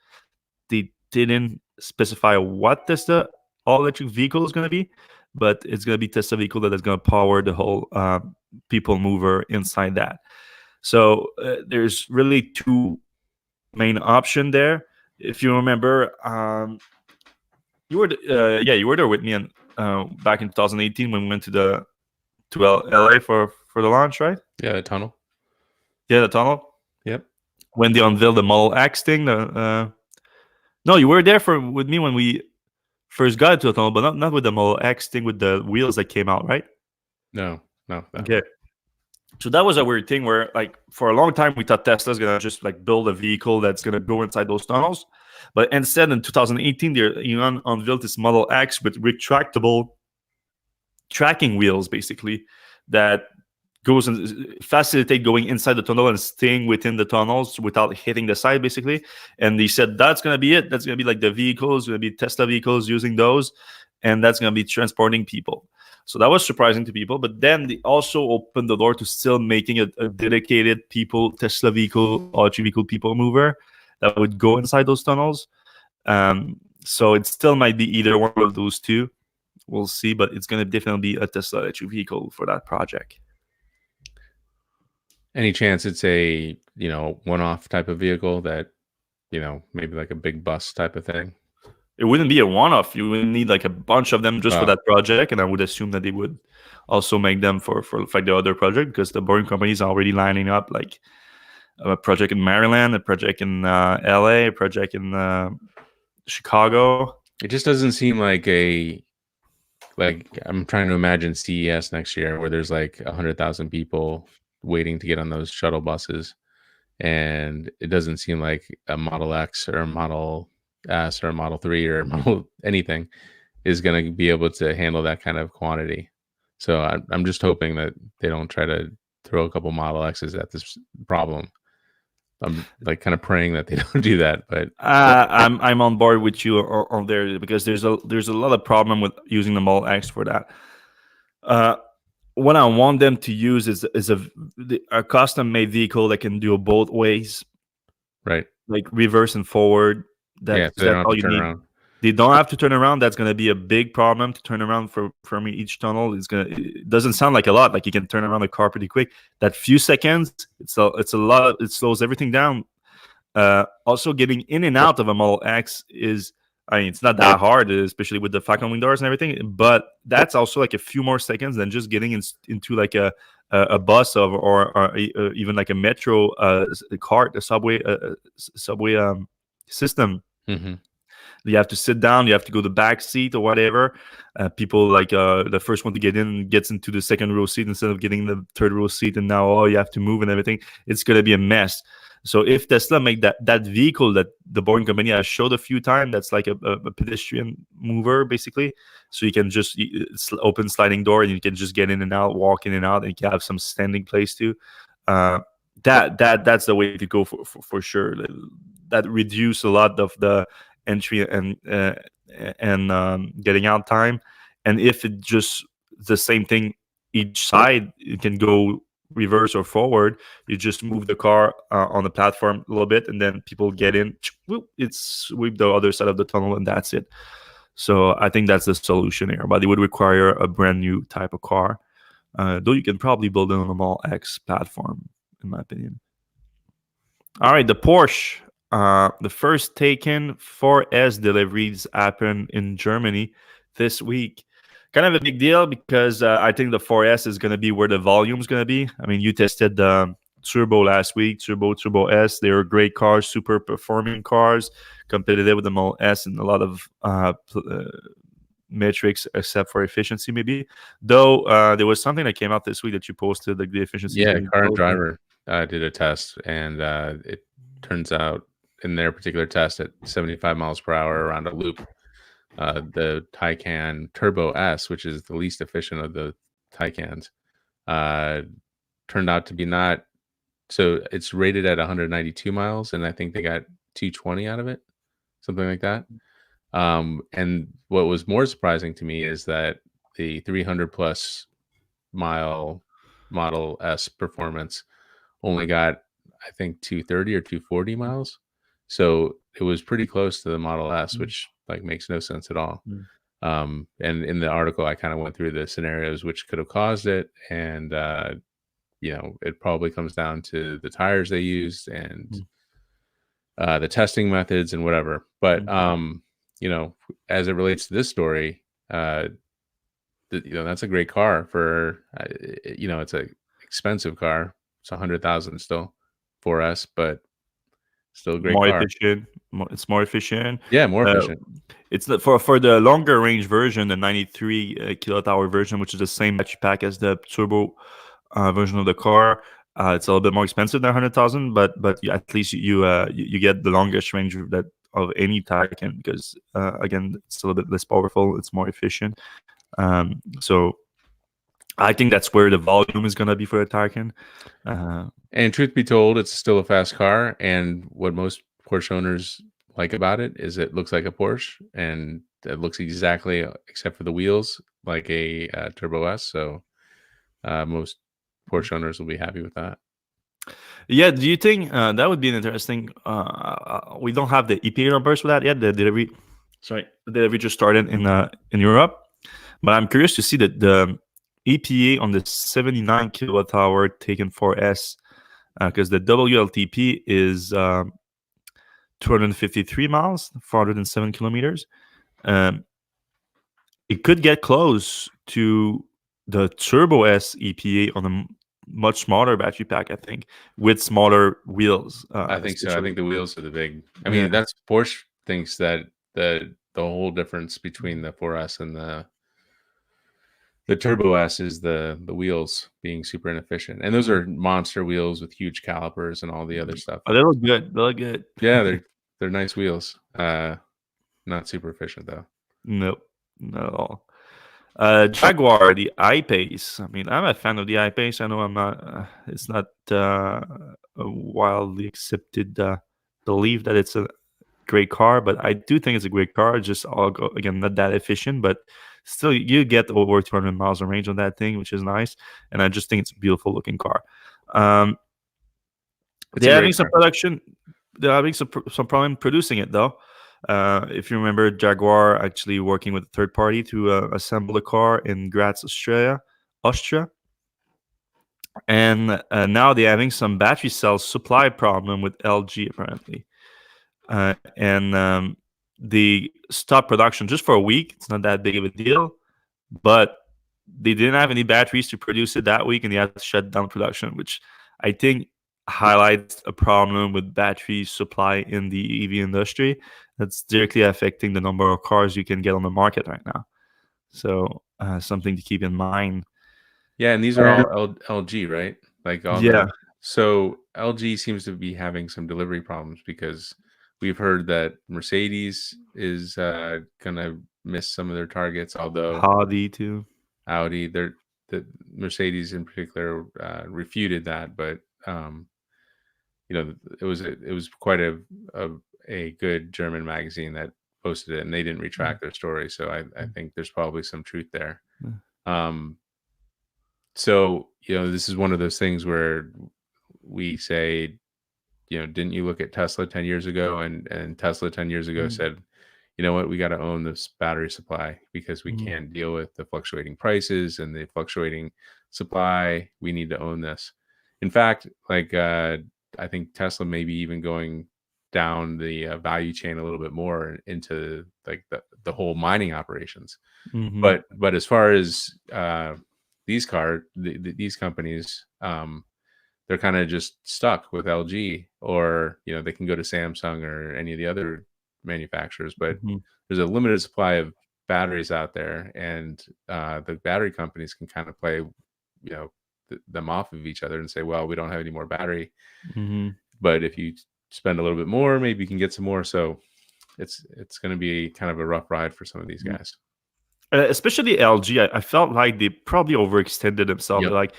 They didn't specify what Tesla all-electric vehicle is going to be, but it's going to be Tesla vehicle that is going to power the whole people mover inside that. So there's really 2 main options there. If you remember, you were there with me and back in 2018 when we went to LA for the launch, right? Yeah, the tunnel. Yeah, the tunnel. Yep. When they unveiled the Model X thing, no, you were there with me when we first got into the tunnel, but not with the Model X thing with the wheels that came out, right? No. Okay. So that was a weird thing where, like, for a long time we thought Tesla's gonna just like build a vehicle that's gonna go inside those tunnels, but instead in 2018 Elon unveiled this Model X with retractable tracking wheels, basically, that goes and facilitate going inside the tunnel and staying within the tunnels without hitting the side, basically. And they said that's going to be it. That's going to be like the vehicles, going to be Tesla vehicles using those, and that's going to be transporting people. So that was surprising to people. But then they also opened the door to still making a dedicated people Tesla vehicle, electric vehicle people mover that would go inside those tunnels. So it still might be either one of those two. We'll see, but it's going to definitely be a Tesla electric vehicle for that project. Any chance it's a, one-off type of vehicle that, maybe like a big bus type of thing? It wouldn't be a one-off. You would need like a bunch of them just for that project, and I would assume that they would also make them for like the other project, because the Boring company is already lining up like a project in Maryland, a project in LA, a project in Chicago. It just doesn't seem like I'm trying to imagine CES next year where there's like 100,000 people waiting to get on those shuttle buses, and it doesn't seem like a Model X or a Model S or a Model 3 or a Model anything is going to be able to handle that kind of quantity. So I'm just hoping that they don't try to throw a couple Model X's at this problem. I'm like kind of praying that they don't do that, but I'm on board with you on there, because there's a lot of problem with using the Model X for that. What I want them to use is a custom made vehicle that can do both ways, right? Like reverse and forward. So they don't have to turn around. They don't have to turn around. That's going to be a big problem to turn around for me. Each tunnel it doesn't sound like a lot. Like you can turn around the car pretty quick. That few seconds, it's a lot. It slows everything down. Also, getting in and out of a Model X it's not that hard, especially with the falcon wing doors and everything. But that's also like a few more seconds than just getting into like a bus or even like a metro cart, a subway system. Mm-hmm. You have to sit down, you have to go to the back seat or whatever. People like the first one to get in gets into the second row seat instead of getting the third row seat, and now you have to move and everything. It's going to be a mess. So if Tesla make that vehicle that the Boring company has showed a few times, that's like a pedestrian mover basically, so you can just open sliding door and you can just get in and out, walk in and out, and you can have some standing place too. That's the way to go for sure. That reduce a lot of the entry and getting out time. And if it just the same thing each side, it can go reverse or forward. You just move the car on the platform a little bit, and then people get in. It's sweep the other side of the tunnel, and that's it. So I think that's the solution here. But it would require a brand new type of car, though you can probably build it on a Model X platform, in my opinion. All right, the Porsche. The first Taycan 4S deliveries happened in Germany this week. Kind of a big deal, because I think the 4S is going to be where the volume is going to be. I mean, you tested the Turbo last week, Turbo S. They were great cars, super performing cars, competitive with the Model S and a lot of metrics except for efficiency, maybe. Though there was something that came out this week that you posted, like the efficiency. Yeah, Car and Driver did a test, and it turns out in their particular test at 75 miles per hour around a loop, the Taycan Turbo S, which is the least efficient of the Taycans, turned out to be not. So it's rated at 192 miles, and I think they got 220 out of it, something like that. And what was more surprising to me is that the 300 plus mile Model S performance only got, I think, 230 or 240 miles. So it was pretty close to the Model S, which like makes no sense at all. And in the article, I kind of went through the scenarios which could have caused it, and it probably comes down to the tires they used and the testing methods and whatever. But as it relates to this story, that's a great car for it's a expensive car. It's 100,000 still, 4S, but still a great car. Efficient. It's more efficient. Yeah, more efficient. It's for the longer range version, the 93 kilowatt hour version, which is the same battery pack as the turbo version of the car. It's a little bit more expensive than 100,000, but at least you get the longest range of any Taycan, because again, it's a little bit less powerful. It's more efficient. So I think that's where the volume is going to be for the Taycan. And truth be told, it's still a fast car. And what most Porsche owners like about it is it looks like a Porsche, and it looks exactly, except for the wheels, like a Turbo S. So most Porsche owners will be happy with that. Yeah, do you think that would be an interesting? We don't have the EPA numbers for that yet. The delivery just started in Europe, but I'm curious to see that the EPA on the 79 kilowatt hour Taken 4S, because the WLTP is 253 miles, 407 kilometers. It could get close to the Turbo S EPA on a much smaller battery pack, I think, with smaller wheels. I think so. I think the wheels are the big. I Yeah. mean, that's Porsche thinks that the whole difference between the 4S and the Turbo S is the wheels being super inefficient, and those are monster wheels with huge calipers and all the other stuff. Oh, they look good. They look good. Yeah, they're nice wheels. Not super efficient though. Nope, not at all. Jaguar, the iPace. I mean, I'm a fan of the iPace. I know I'm not. It's not a wildly accepted belief that it's a great car, but I do think it's a great car. Just again, not that efficient, but still, you get over 200 miles of range on that thing, which is nice. And I just think it's a beautiful looking car. They're having some production. They're having some problem producing it though. If you remember, Jaguar actually working with a third party to assemble the car in Graz, Austria. And now they're having some battery cell supply problem with LG apparently. And they stopped production just for a week. It's not that big of a deal, but they didn't have any batteries to produce it that week, and they had to shut down production, which I think highlights a problem with battery supply in the EV industry that's directly affecting the number of cars you can get on the market right now. So something to keep in mind. Yeah, and these are all LG, right? Like all yeah. So LG seems to be having some delivery problems because we've heard that Mercedes is gonna miss some of their targets, although Audi too. Audi, the Mercedes in particular refuted that, but it was quite a good German magazine that posted it, and they didn't retract their story. So I think there's probably some truth there. So this is one of those things where we say, didn't you look at Tesla 10 years ago? And Tesla 10 years ago said, you know what, we got to own this battery supply because we can't deal with the fluctuating prices and the fluctuating supply. We need to own this. In fact, like I think Tesla may be even going down the value chain a little bit more into like the whole mining operations. But as far as these companies, they're kind of just stuck with LG, or they can go to Samsung or any of the other manufacturers, but there's a limited supply of batteries out there, and the battery companies can kind of play them off of each other and say, well, we don't have any more battery, but if you spend a little bit more, maybe you can get some more. So it's going to be kind of a rough ride for some of these guys. Especially LG, I felt like they probably overextended themselves. Yep. Like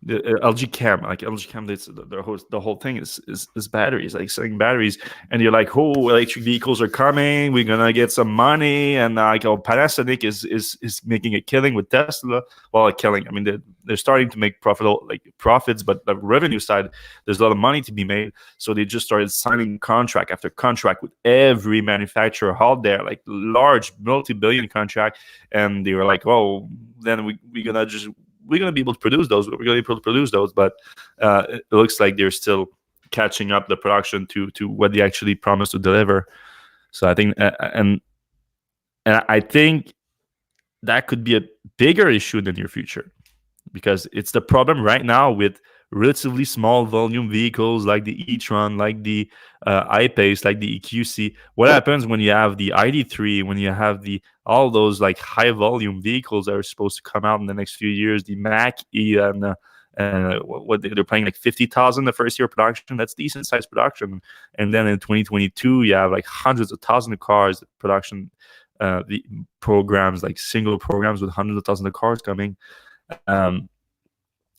the LG Chem, the whole thing is batteries, like selling batteries, and you're like, oh, electric vehicles are coming, we're gonna get some money, and Panasonic is making a killing with Tesla. Well, a killing. I mean, they're starting to make profits, but the revenue side, there's a lot of money to be made. So they just started signing contract after contract with every manufacturer out there, like large multi-billion contract. And they were like, "Oh, then we're gonna be able to produce those. We're gonna be able to produce those." But it looks like they're still catching up the production to what they actually promised to deliver. So I think, and I think that could be a bigger issue in the near future, because it's the problem right now with relatively small volume vehicles like the e-tron, like the iPace, like the EQC. What happens when you have the ID3, when you have all those like high volume vehicles that are supposed to come out in the next few years, the Mach-E, and what they're playing like 50,000 the first year of production. That's decent sized production. And then in 2022, you have like hundreds of thousands of cars production, the programs, like single programs with hundreds of thousands of cars coming.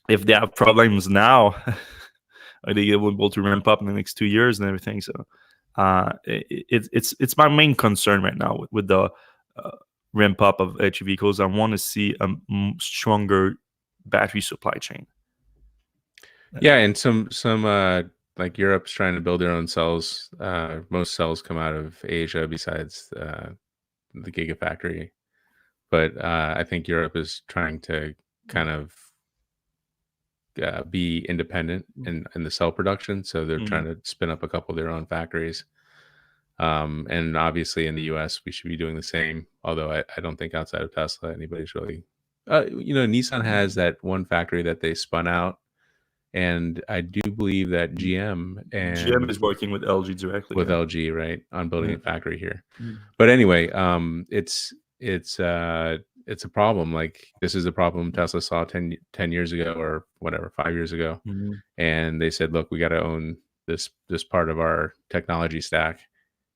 If they have problems now, are they able to ramp up in the next 2 years and everything? So it's my main concern right now with the ramp up of electric vehicles, I want to see a stronger battery supply chain. Yeah, and some like Europe's trying to build their own cells. Most cells come out of Asia, besides the Gigafactory. But I think Europe is trying to kind of be independent in the cell production, so they're trying to spin up a couple of their own factories. And obviously in the US, we should be doing the same. Although I don't think outside of Tesla, anybody's really, Nissan has that one factory that they spun out. And I do believe that GM is working with LG directly. With LG, right, on building a factory here. Mm. But anyway, it's a problem. Like, this is a problem Tesla saw 10 years ago, or whatever, 5 years ago. And they said, look, we got to own this part of our technology stack.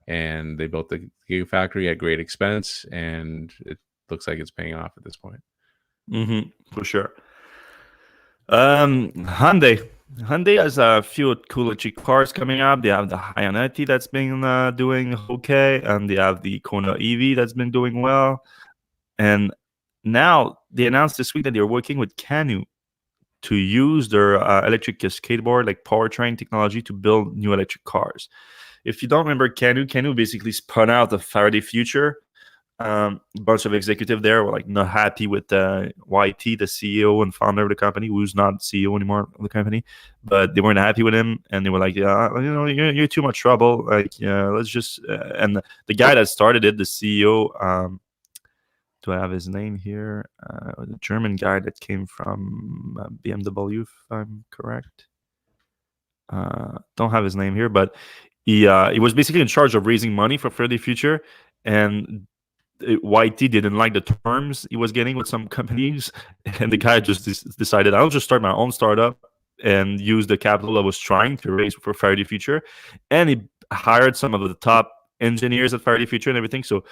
And they built the Gigafactory at great expense, and it looks like it's paying off at this point. For sure. Hyundai has a few cool electric cars coming up. They have the Hyundai that's been doing okay, and they have the Kona EV that's been doing well. And now they announced this week that they're working with Canyou to use their electric skateboard, like powertrain technology, to build new electric cars. If you don't remember Canyou basically spun out the Faraday Future. A bunch of executives there were like not happy with YT, the CEO and founder of the company, who's not CEO anymore of the company, but they weren't happy with him, and they were like, yeah, you're too much trouble. Like, yeah, let's just and the guy that started it, the CEO, do I have his name here? The German guy that came from BMW, if I'm correct. Don't have his name here, but he was basically in charge of raising money for Faraday Future, and YT didn't like the terms he was getting with some companies, and the guy just decided, I'll just start my own startup and use the capital I was trying to raise for Faraday Future. And he hired some of the top engineers at Faraday Future and everything. So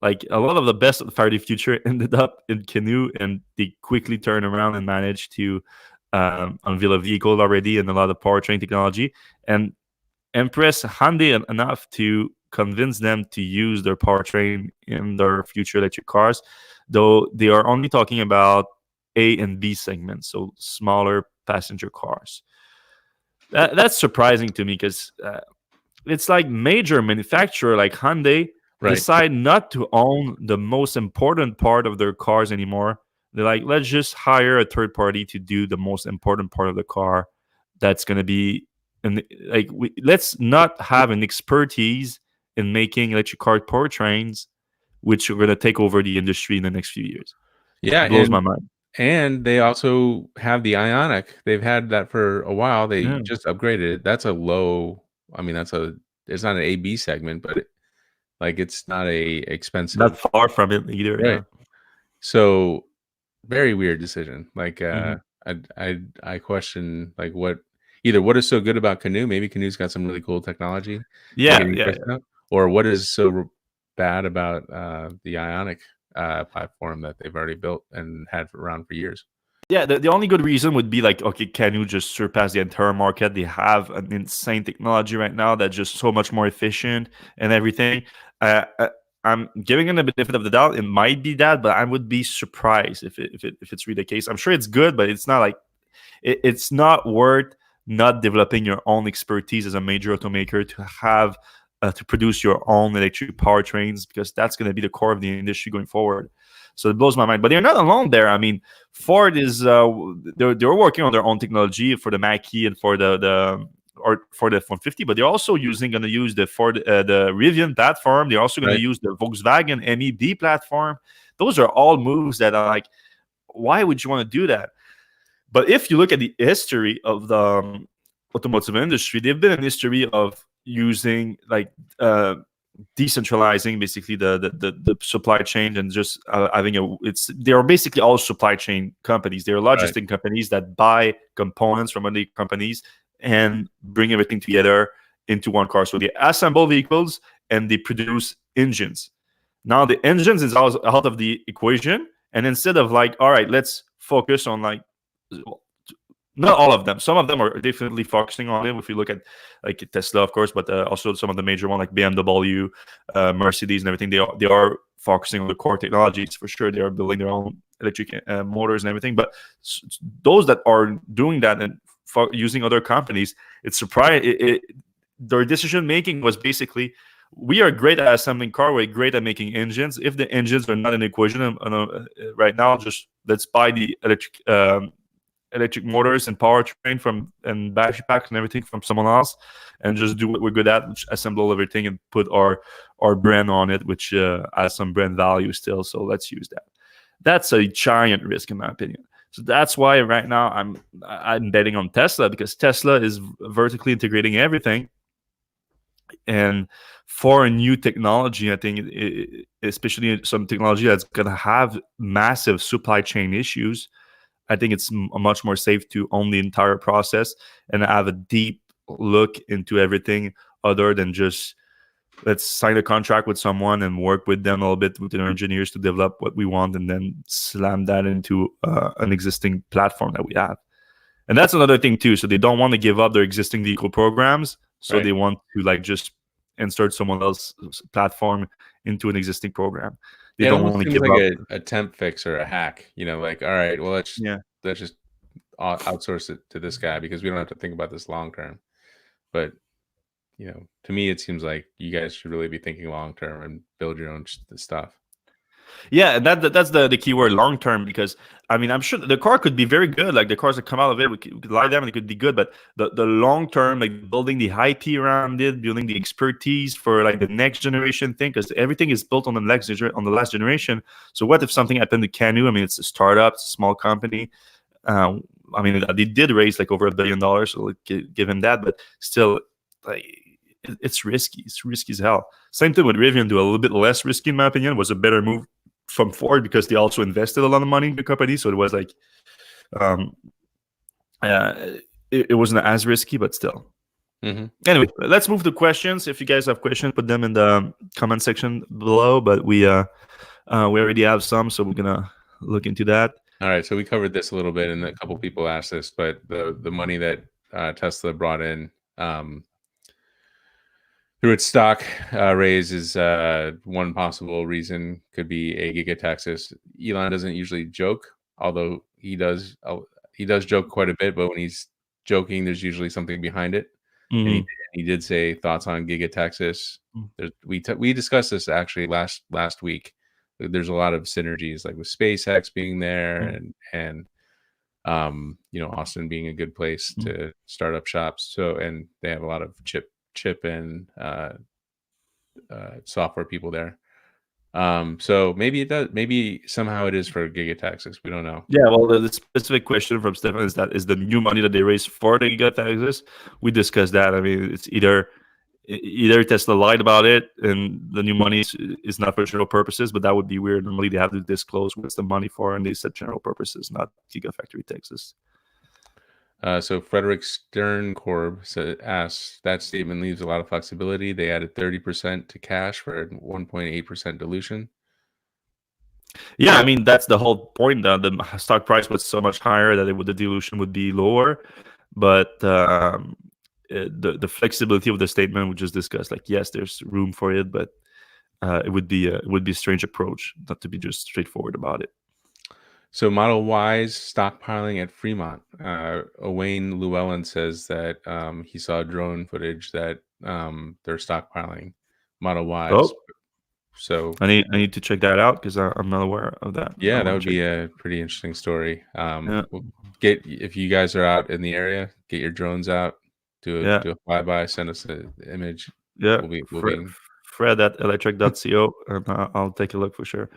like a lot of the best of Faraday Future ended up in Canyou, and they quickly turned around and managed to unveil a vehicle already and a lot of powertrain technology, and impress Hyundai enough to convince them to use their powertrain in their future electric cars, though they are only talking about A and B segments, so smaller passenger cars. That's surprising to me, because it's like major manufacturer like Hyundai decide not to own the most important part of their cars anymore. They're like, let's just hire a third party to do the most important part of the car. That's going to be, and like, let's not have an expertise in making electric car powertrains, which are going to take over the industry in the next few years. Yeah, it blows my mind. And they also have the Ioniq. They've had that for a while. They just upgraded it. That's a low. I mean, it's not an A/B segment, but it's not a expensive. Not far from it either. Right. Yeah. So very weird decision. I question what is so good about Canyou. Maybe Canyou's got some really cool technology. Yeah. Or what is so bad about the Ioniq platform that they've already built and had around for years? Yeah, the only good reason would be like, okay, Canyou just surpass the entire market? They have an insane technology right now that's just so much more efficient and everything. I'm giving them the benefit of the doubt. It might be that, but I would be surprised if it's really the case. I'm sure it's good, but it's not like it's not worth not developing your own expertise as a major automaker to have to produce your own electric powertrains, because that's going to be the core of the industry going forward. So it blows my mind. But they're not alone there. I mean, Ford is they're working on their own technology for the Mach-E and for the F-150, but they're also going to use the Ford the Rivian platform. They're also going to use the Volkswagen MEB platform. Those are all moves that are like, why would you want to do that? But if you look at the history of the automotive industry, they've been in history of using decentralizing basically the supply chain, and just having they are basically all supply chain companies. They're logistic companies that buy components from other companies and bring everything together into one car. So they assemble vehicles and they produce engines. Now the engines is out of the equation, and instead of all right, let's focus on not all of them. Some of them are definitely focusing on it. If you look at Tesla, of course, but also some of the major ones like BMW, Mercedes, and everything, they are focusing on the core technologies. For sure, they are building their own electric motors and everything. But those that are doing that and using other companies, it's surprising. Their decision making was basically, we are great at assembling car, we're great at making engines. If the engines are not in the equation right now, just let's buy the electric motors and powertrain and battery packs and everything from someone else, and just do what we're good at, which assemble everything and put our brand on it, which has some brand value still. So let's use that. That's a giant risk in my opinion. So that's why right now I'm betting on Tesla, because Tesla is vertically integrating everything. And for a new technology, I think, especially some technology that's going to have massive supply chain issues, I think it's much more safe to own the entire process and have a deep look into everything, other than just let's sign a contract with someone and work with them a little bit with their engineers to develop what we want, and then slam that into an existing platform that we have. And that's another thing too. So they don't want to give up their existing vehicle programs. So They want to like just insert someone else's platform into an existing program. They don't want to give like a temp fix or a hack. Like, all right, well, let's just outsource it to this guy because we don't have to think about this long term. But to me, it seems like you guys should really be thinking long term and build your own stuff. Yeah, that's the key word, long term, because I mean, I'm sure the car could be very good. Like the cars that come out of it, we could like them and it could be good. But the long term, like building the IP around it, building the expertise for like the next generation thing, because everything is built on the last generation. So what if something happened to Canyou? I mean, it's a startup, it's a small company. I mean, they did raise like over $1 billion, so like, give him that. But still, like, it's risky. It's risky as hell. Same thing with Rivian, do a little bit less risky in my opinion. Was a better move from Ford because they also invested a lot of money in the company. So it was like, it wasn't as risky, but still. Mm-hmm. Anyway, let's move to questions. If you guys have questions, put them in the comment section below. But we already have some, so we're gonna look into that. All right, so we covered this a little bit, and a couple people asked this, but the money that Tesla brought in through its stock raise is one possible reason. Could be a gigataxis. Elon doesn't usually joke, although he does joke quite a bit. But when he's joking, there's usually something behind it. Mm-hmm. And he did say thoughts on gigataxis. We discussed this actually last week. There's a lot of synergies, like with SpaceX being there, and Austin being a good place to start up shops. So, and they have a lot of chip and software people there. So maybe it does. Maybe somehow it is for gigataxis. We don't know. Yeah, well, the specific question from Stefan is that is the new money that they raised for the gigataxis. We discussed that. I mean, it's either Tesla lied about it and the new money is not for general purposes, but that would be weird. Normally they have to disclose what's the money for, and they said general purposes, not Gigafactory Texas. So Frederick Sternkorb asks, that statement leaves a lot of flexibility. They added 30% to cash for 1.8% dilution. Yeah, I mean, that's the whole point. The stock price was so much higher that the dilution would be lower. But the flexibility of the statement we just discussed, like, yes, there's room for it, but it would be a strange approach not to be just straightforward about it. So Model Y's stockpiling at Fremont. Wayne Llewellyn says that he saw drone footage that they're stockpiling Model Y's. Oh. So I need to check that out because I'm not aware of that. Yeah, that would be a pretty interesting story. We'll if you guys are out in the area, get your drones out, do a flyby, send us an image. Yeah, Fred at Electrek.co, and I'll take a look for sure.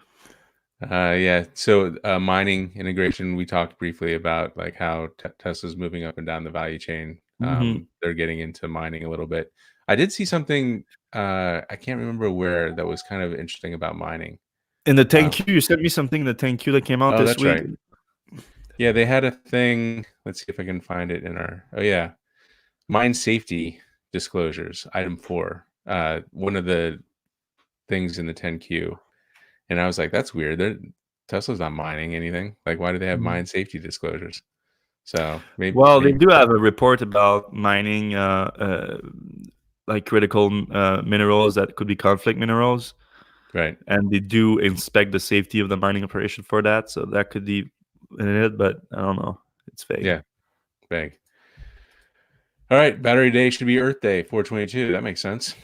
So mining integration, we talked briefly about like how Tesla's moving up and down the value chain. They're getting into mining a little bit. I did see something, I can't remember where, that was kind of interesting about mining. In the 10Q, you sent me something in the 10Q that came out this week. Right. Yeah, they had a thing. Let's see if I can find it in our, mine safety disclosures, item 4. One of the things in the 10Q. And I was like, that's weird. Tesla's not mining anything. Like, why do they have mine safety disclosures? So maybe. Well, they do have a report about mining, like critical minerals that could be conflict minerals. Right. and they do inspect the safety of the mining operation for that. So that could be in it, but I don't know. It's vague. Yeah. Vague. All right. Battery Day should be Earth Day, 4/22. That makes sense.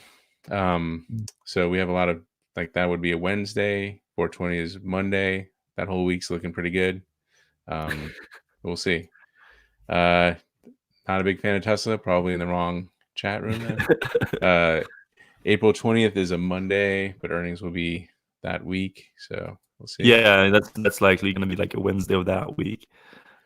So we have a lot of like that would be a Wednesday. 4/20 is Monday. That whole week's looking pretty good. We'll see. Not a big fan of Tesla. Probably in the wrong chat room then. April 20th is a Monday, but earnings will be that week. So we'll see. Yeah, that's likely going to be like a Wednesday of that week.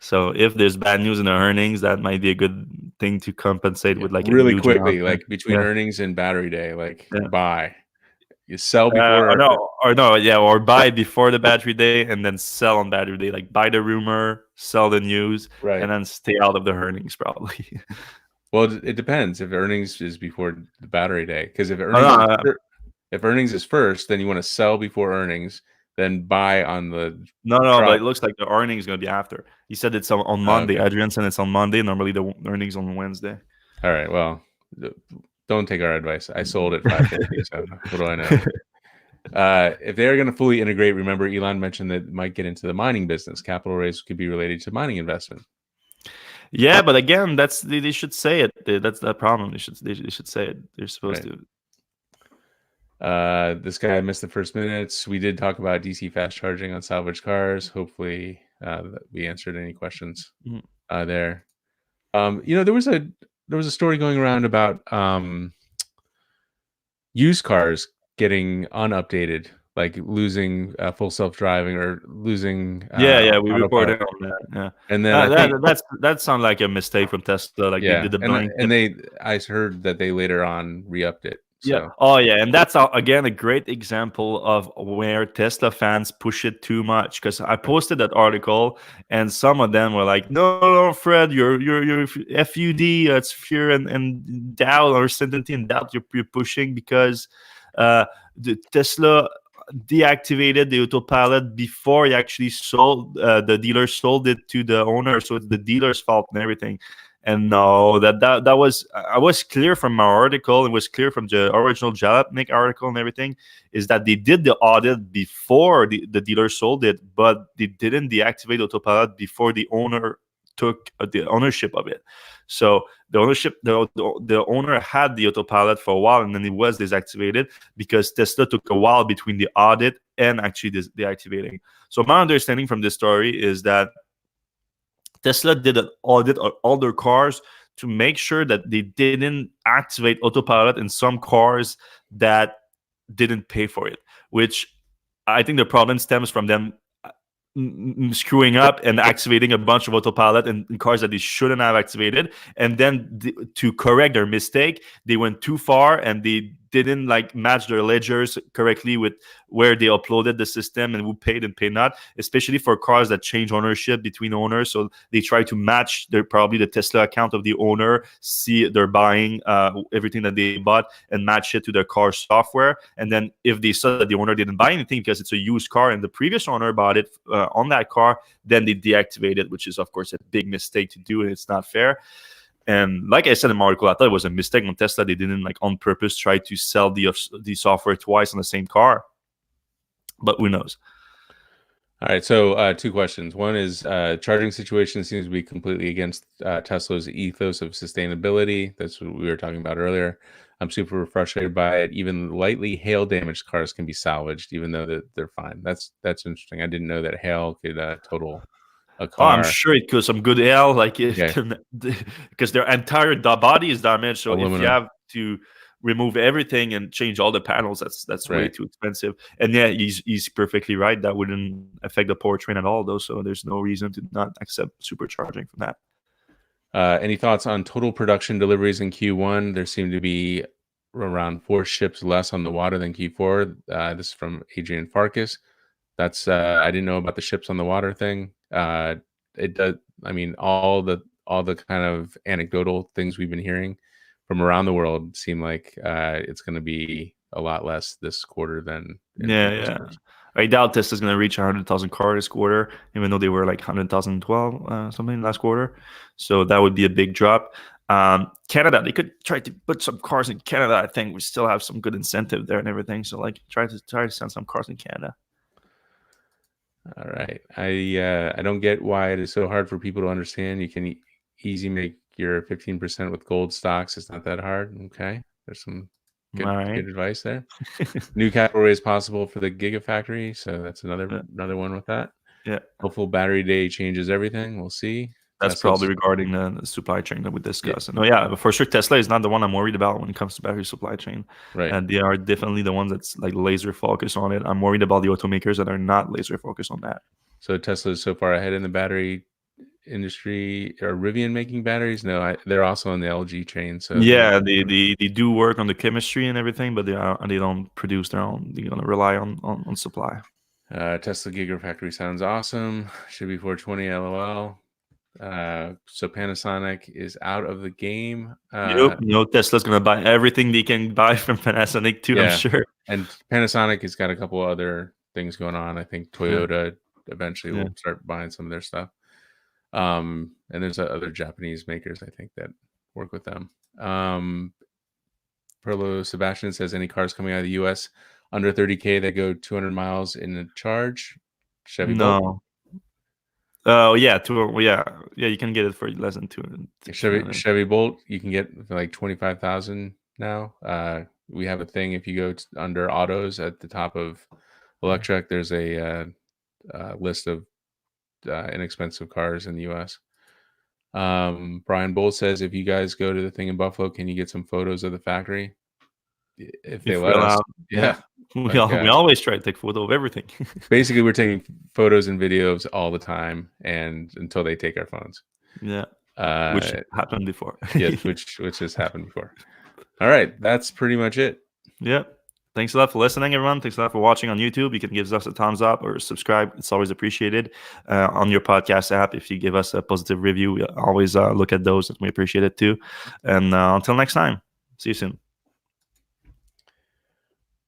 So if there's bad news in the earnings, that might be a good thing to compensate with like a really huge quickly, announcement. like between earnings and Battery Day, like Yeah. buy. You sell before or buy before the battery day and then sell on battery day. Like buy the rumor, sell the news, right, and then stay out of the earnings probably. Well, it depends if earnings is before the Battery Day, because if earnings is first, then you want to sell before earnings, then buy on the No, but it looks like the earnings is going to be after. He said it's on Monday. Okay. Adrian said it's on Monday. Normally the earnings on Wednesday. All right. Well, don't take our advice. I sold at 550. So what do I know? If they're going to fully integrate, remember Elon mentioned that it might get into the mining business. Capital raise could be related to mining investment. Yeah, but again, they should say it. That's the problem. They should say it. They're supposed to. This guy missed the first minutes. We did talk about DC fast charging on salvaged cars. Hopefully, we answered any questions there. There was a story going around about used cars getting unupdated, like losing full self-driving or losing. We reported on that. Yeah, and then that sounds like a mistake from Tesla. Like they did the blanket. I heard that they later on re-upped it. So. Yeah. Oh, yeah. And that's, again, a great example of where Tesla fans push it too much. Because I posted that article, and some of them were like, no, Fred, you're FUD, it's fear and doubt, or certainty and doubt you're pushing because the Tesla deactivated the autopilot before he actually sold, the dealer sold it to the owner. So it's the dealer's fault and everything. And no, that was, I was clear from my article. It was clear from the original Jalopnik article and everything, is that they did the audit before the dealer sold it, but they didn't deactivate autopilot before the owner took the ownership of it. So the owner had the autopilot for a while, and then it was deactivated because Tesla took a while between the audit and actually deactivating. So my understanding from this story is that Tesla did an audit on all their cars to make sure that they didn't activate autopilot in some cars that didn't pay for it, which I think the problem stems from them screwing up and activating a bunch of autopilot in cars that they shouldn't have activated. And then to correct their mistake, they went too far and they didn't like match their ledgers correctly with where they uploaded the system and who paid and paid not, especially for cars that change ownership between owners. So they try to match probably the Tesla account of the owner, see they're buying everything that they bought and match it to their car software. And then if they saw that the owner didn't buy anything because it's a used car and the previous owner bought it on that car, then they deactivate it, which is of course a big mistake to do, and it's not fair. And like I said in my article, I thought it was a mistake on Tesla. They didn't like on purpose try to sell the software twice on the same car. But who knows? All right. So 2 questions. One is charging situation seems to be completely against Tesla's ethos of sustainability. That's what we were talking about earlier. I'm super frustrated by it. Even lightly hail damaged cars can be salvaged, even though they're fine. That's interesting. I didn't know that hail could total a car. Oh, I'm sure it could some good hail, like because their entire body is damaged. So if you have to remove everything and change all the panels, that's way too expensive. And yeah, he's perfectly right. That wouldn't affect the powertrain at all, though. So there's no reason to not accept supercharging from that. Any thoughts on total production deliveries in Q1? There seem to be around 4 ships less on the water than Q4. This is from Adrian Farkas. That's I didn't know about the ships on the water thing. It does. I mean, all the kind of anecdotal things we've been hearing from around the world seem like it's going to be a lot less this quarter than I doubt Tesla's going to reach 100,000 cars this quarter, even though they were like 100,012 something last quarter. So that would be a big drop. Canada, they could try to put some cars in Canada. I think we still have some good incentive there and everything. So like try to send some cars in Canada. All right. I don't get why it is so hard for people to understand. You can easy make your 15% with gold stocks. It's not that hard. Okay. There's some good advice there. New capital raise possible for the Gigafactory. So that's another one with that. Yeah. Hopeful battery day changes everything. We'll see. That's probably regarding the supply chain that we discussed. Yeah. But for sure, Tesla is not the one I'm worried about when it comes to battery supply chain. Right. And they are definitely the ones that's like laser focused on it. I'm worried about the automakers that are not laser focused on that. So Tesla is so far ahead in the battery industry. Are Rivian making batteries? No, they're also on the LG chain. So yeah, they do work on the chemistry and everything, but they don't produce their own. They're gonna rely on supply. Tesla Gigafactory sounds awesome. Should be 420 LOL. So Panasonic is out of the game. Tesla's gonna buy everything they can buy from Panasonic too. Yeah. I'm sure. And Panasonic has got a couple other things going on. I think Toyota eventually will start buying some of their stuff. And there's other Japanese makers, I think, that work with them. Perlo Sebastian says, any cars coming out of the U.S. under 30K that go 200 miles in a charge? Chevy Bolt? Oh yeah, you can get it for less than 200. Chevy Bolt, you can get for like 25,000 now. We have a thing if you go under autos at the top of Electrek. There's a list of inexpensive cars in the U.S. Brian Bolt says, if you guys go to the thing in Buffalo, can you get some photos of the factory? If they let us, we always try to take photo of everything. Basically, we're taking photos and videos all the time, and until they take our phones. Yeah, which happened before. Yes, which has happened before. All right, that's pretty much it. Yeah. Thanks a lot for listening, everyone. Thanks a lot for watching on YouTube. You can give us a thumbs up or subscribe. It's always appreciated. On your podcast app, if you give us a positive review, we always look at those, and we appreciate it too. And until next time, see you soon.